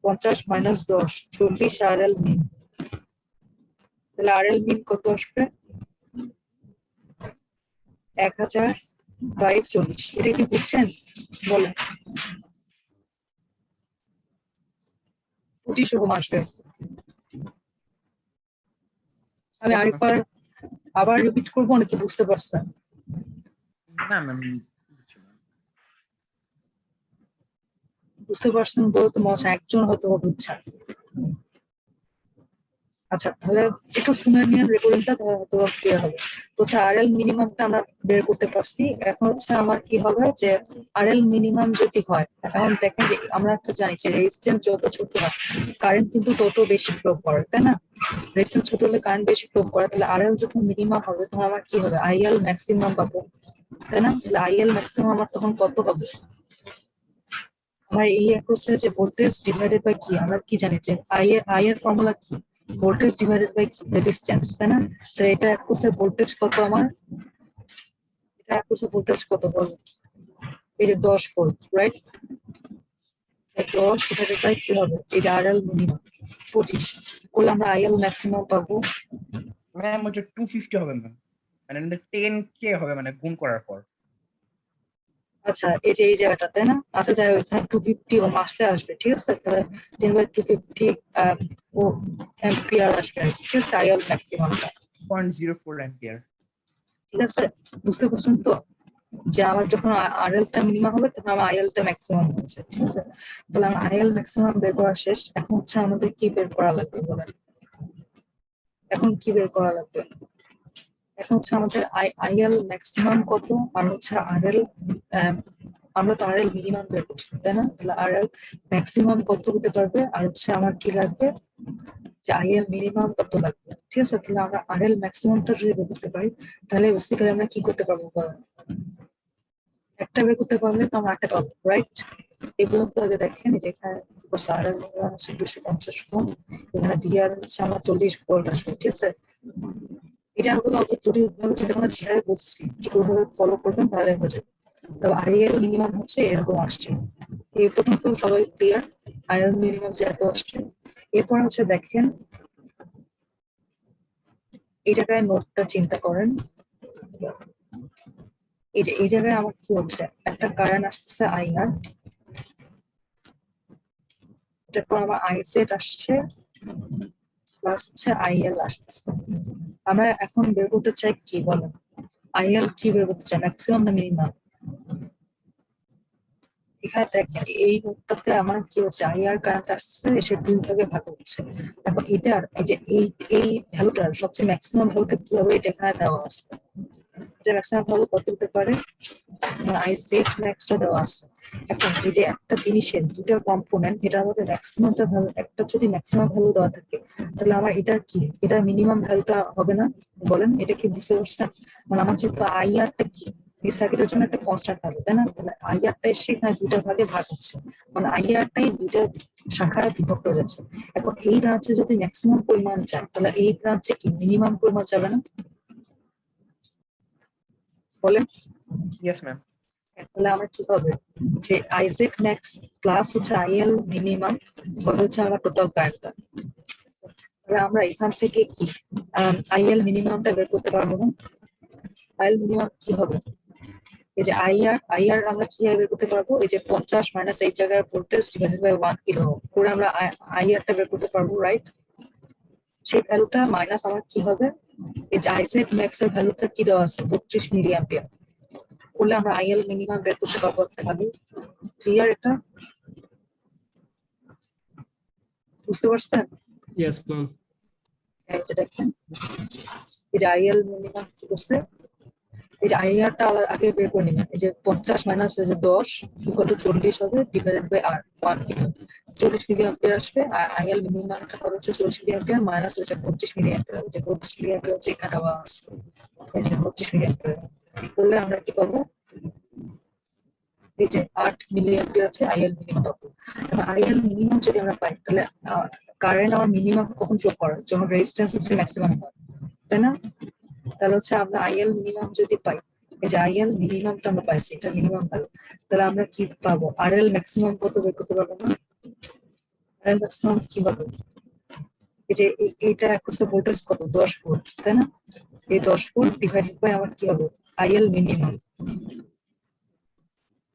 50 মাইনাস 10 40 আরএল মিন। তাহলে আরএল মিন কত আসবে, 1000 বাই 40। এটা কি বুঝছেন বলেন? 25 ওহম আসবে। আমি আরেকবার আবার রিপিট করবো, নাকি বুঝতে পারছেন? না ম্যাম, বুঝতে পারছেন বলতে মনে হচ্ছে একজন হয়তো বুঝছেন। আচ্ছা, তাহলে একটু শুনে নিয়ে রেকর্ডিংটা, তাহলে হয়তো ক্লিয়ার হবে। তো হচ্ছে আরএল মিনিমামটা আমরা বের করতে পারছি। এখন হচ্ছে আমার কি হবে যে আরএল মিনিমাম যদি হয়, এখন দেখেন যে আমরা একটা জানি যে রেজিস্ট্যান্স যত ছোট হয় কারেন্ট কিন্তু তত বেশি ফ্লো করে, তাই না? রেজিস্ট্যান্স ছোট হলে কারেন্ট বেশি ফ্লো করে, তাহলে আরএল যখন মিনিমাম হবে তখন আমার কি হবে, আইএল ম্যাক্সিমাম পাবো, তাই না? তাহলে আইএল ম্যাক্সিমাম আমার তখন কত হবে, আমার এই অ্যাক্রোসে যে ভোল্টেজ ডিভাইডেড বাই কি, আমরা কি জানি যে আই এর ফর্মুলা কি, ভোল্টেজ ডিভাইডেড বাই রেজিস্ট্যান্স, তাই না? তো এটা অ্যাক্রোসে ভোল্টেজ কত, আমার এটা অ্যাক্রোসে ভোল্টেজ কত বল, এই যে 10 ভোল্ট, রাইট? 10 ডিভাইডেড বাই কি হবে? এই যে আরএল মিনিমাম 25 করলে আমরা আইএল ম্যাক্সিমাম পাবো। ম্যাম ওটা 250 হবে ম্যাম, মানে 10K হবে মানে গুণ করার পর। আচ্ছা, এই যে এই জায়গাটা, তাই না? আচ্ছা, যাই হোক, এখানে 250 ওম আসলে আসবে, ঠিক আছে? তাহলে 10/250 ও অ্যাম্পিয়ার আসবে, ঠিক আছে? আইএল ম্যাক্সিমামটা, 0.04 অ্যাম্পিয়ার। ঠিক আছে? বুঝতে পারছেন তো যে আমার যখন আরএলটা মিনিমাম হবে তখন আমার আইএলটা ম্যাক্সিমাম হচ্ছে, ঠিক আছে? তাহলে আমার আইএল ম্যাক্সিমাম বের করা শেষ। এখন হচ্ছে আমাদের কি বের করা লাগবে বলেন? এখন কি বের করা লাগবে? এখন হচ্ছে আমাদের আইএল ম্যাক্সিমাম কত আর হচ্ছে আরএল, আমরা তো আরএল মিনিমাম বের করছি, তাই না? তাহলে আরএল ম্যাক্সিমাম কত হতে পারবে আর হচ্ছে আমার কি লাগবে যে আইএল মিনিমাম কত লাগবে, ঠিক আছে? তাহলে আমরা আরএল ম্যাক্সিমামটা যদি বের করতে পারি তাহলে বেসিক্যালি আমরা কি করতে পারবো বলেন? একটা বের করতে পারলে তো আমরা একটা পাবো, রাইট? এগুলো তো আগে দেখেন, যে এখানে আরএল মিনিমাম হচ্ছে 250 ওহম, এখানে ভিআর হচ্ছে আমার 40 ভোল্ট আসবে, ঠিক আছে? এটা হলো অত জটিল ভাবে যেটা আমরা যেভাবে বলছি ঠিক ওইভাবে ফলো করবেন তাহলে হয়ে যাবে। তবে আইএল মিনিমাম হচ্ছে এরকম আসছে, এই পর্যন্ত সবাই ক্লিয়ার? আইএল মিনিমাম যে এত আসছে। এরপর হচ্ছে দেখেন এই জায়গায় নোটটা চিন্তা করেন, এই যে এই জায়গায় আমার কি হচ্ছে, একটা কারেন্ট আসতেছে আইআর, তারপর আমার আইজেড আসছে প্লাস হচ্ছে আইএল আসতেছে। আমরা এখন বের করতে চাই কি বলেন? আইএল কি বের করতে চাই, ম্যাক্সিমাম না মিনিমাম? এখানে দেখেন এই নোটটাতে আমার কি হচ্ছে, আইআর কারেন্ট আসছে এসে 2 ভাগে ভাগ হচ্ছে। তারপর এটার এই যে এই ভ্যালুটার সবচেয়ে ম্যাক্সিমাম ভ্যালুটা কি হবে এটা এখানে দেওয়া আছে, যে ম্যাক্সিমাম ভ্যালু কত হতে পারে, আইজেড ম্যাক্সটা দেওয়া আছে। এখন এই যে একটা জিনিসের দুটো কম্পোনেন্ট, এটার মধ্যে ম্যাক্সিমামটা ভ্যালু, একটা যদি ম্যাক্সিমাম ভ্যালু দেওয়া থাকে তাহলে আমার এটার কি, এটা মিনিমাম ভ্যালুটা হবে না? বলেন, এটা কি বুঝতে পারছেন? মানে আমার যেহেতু আইআরটা কি এই সার্কিটের জন্য একটা কনস্ট্যান্ট থাকবে, তাই না? তাহলে আইআরটা এসে এখানে দুটা ভাগে ভাগ হচ্ছে, মানে আইআরটাই দুইটা শাখায় বিভক্ত হয়ে যাচ্ছে। এখন এই ব্রাঞ্চে যদি ম্যাক্সিমাম পরিমাণ চায় তাহলে এই ব্রাঞ্চে কি মিনিমাম পরিমাণ যাবে না? বলেন। Yes ma'am. তাহলে আমার কি হবে যে আইজেড ম্যাক্স প্লাস হচ্ছে আইএল মিনিমাম হচ্ছে আমার টোটাল কারেন্টটা। তাহলে আমরা এখান থেকে কি আইএল মিনিমামটা বের করতে পারবো না? আইএল মিনিমাম কি হবে, এই যে আইআর আমরা কিভাবে বের করতে পারবো? এই যে 50 মাইনাস এই জায়গায় ভোল্টেজ ডিভাইডেড বাই 1 কিলো করে আমরা আইআরটা বের করতে পারবো, রাইট? সেই ভ্যালুটা মাইনাস আমার কি হবে, এই যে আইজেড ম্যাক্স এর ভ্যালুটা কি দেওয়া আছে 32 মিলি অ্যাম্পিয়ার, করলে আমরা আইএল মিনিমাম বের করতে পারবো একটা ভ্যালু। ক্লিয়ার? এটা বুঝতে পারছেন? Yes ma'am. এই যে দেখেন এই যে আইএল মিনিমাম কি করছে, এই যে আইআরটা আগে বের করে নিবেন, এই যে 50 মাইনাস হয়ে যে 10 ইকুয়াল টু 40 হবে divided by R 1 kilo, 40 milli ampere আসবে। আর আইএল মিনিমামটা হবে হচ্ছে 40 মিলি অ্যাম্পিয়ার মাইনাস হচ্ছে 25 মিলি অ্যাম্পিয়ার, যে 25 মিলি অ্যাম্পিয়ার হচ্ছে এখানে দেওয়া আছে, এই যে 25 মিলি অ্যাম্পিয়ার করলে আমরা কি পাবো, এই যে 8 মিলি অ্যাম্পিয়ার আছে আইএল মিনিমাম পাবো। আইএল মিনিমাম যদি আমরা পাই তাহলে কারেন্ট আমার মিনিমাম কখন ফ্লো করে, যখন রেজিস্ট্যান্স হচ্ছে ম্যাক্সিমাম হয়, তাই না? তাহলে হচ্ছে আমরা আইএল মিনিমাম যদি পাই, এই যে আইএল মিনিমামটা আমরা পাইছি, এটা মিনিমাম ভ্যালু, তাহলে আমরা কি পাবো, আরএল ম্যাক্সিমাম কত বের করতে পারবো না? আরএল ম্যাক্সিমাম কি হবে, এই যে এইটা একশো ভোল্টেজ কত 10 ভোল্ট, তাই না? এই 10 ভোল্ট ডিভাইডেড বাই আমার কি হবে আইএল মিনিমাম,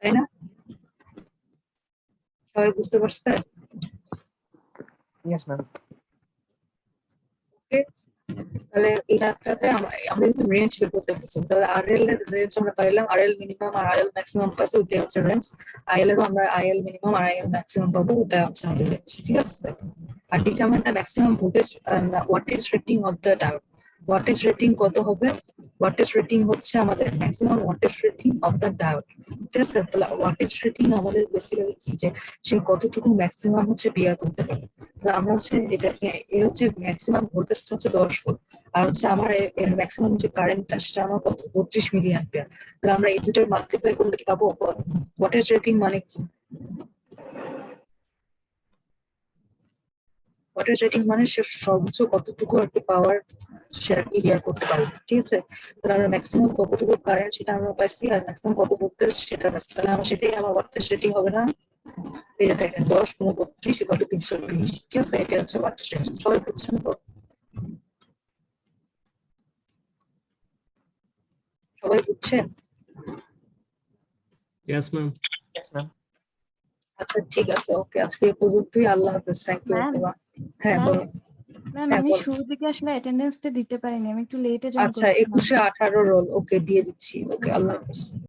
তাই না? সবাই বুঝতে পারছে? Yes ma'am. তাহলে এই ম্যাথটাতে আমরা কিন্তু রেঞ্জ বের করতে পারছি, তাহলে আরএল এর রেঞ্জ আমরা পাইলাম, আরএল মিনিমাম আর আরএল ম্যাক্সিমাম পাইছি, ওইটা হচ্ছে রেঞ্জ। আইএল এরও আমরা আইএল মিনিমাম আর আইএল ম্যাক্সিমাম পাবো, ওটা হচ্ছে আমাদের রেঞ্জ, ঠিক আছে? আর determine the maximum voltage wattage rating of the diode, wattage rating কত হবে, ওয়াটেজ রেটিং হচ্ছে আমাদের maximum wattage rating of the diode, ঠিক আছে? তাহলে ওয়াটেজ রেটিং আমাদের বেসিক্যালি কি, যে সে কতটুকু ম্যাক্সিমাম হচ্ছে বিয়ার করতে পারে। আমরা হচ্ছে এটা এর হচ্ছে ম্যাক্সিমাম ভোল্টেজটা হচ্ছে 10 ভোল্ট, আর হচ্ছে আমার এর ম্যাক্সিমাম যে কারেন্টটা সেটা আমার কত 32 মিলি অ্যাম্পিয়ার। তাহলে আমরা এই দুটো মাল্টিপ্লাই করলে কি পাবো, ওয়াটেজ রেটিং মানে কি? ওয়াটার জেটিং মানে সে সর্বোচ্চ কতটুকু আর কি পাওয়ার সে আর কি বিয়ার করতে পারবে, ঠিক আছে? তাহলে আমরা ম্যাক্সিমাম কতটুকু কারেন্ট সেটা আমরা পাইছি, আর ম্যাক্সিমাম কত ভোল্টেজ সেটা পাইছি, তাহলে আমার সেটাই আমার ওয়াটার জেটিং হবে না? এই যে দেখেন 10 × 32 = 320, ঠিক আছে? এটা হচ্ছে ওয়াটার জেটিং। সবাই বুঝছেন তো? সবাই বুঝছেন? Yes ma'am. আচ্ছা ঠিক আছে, ওকে, আজকে এই পর্যন্তই। আল্লাহ হাফেজ, থ্যাংক ইউ। ম্যাম, হ্যাঁ ম্যাম, বলো। ম্যাম হ্যাঁ, আমি বলো। শুরুর দিকে আসলে অ্যাটেন্ডেন্সটা দিতে পারিনি, আমি একটু লেটে জয়েন আচ্ছা, করেছিলাম। 21-এ 18 রোল, ওকে দিয়ে দিচ্ছি। ওকে, আল্লাহ হাফেজ।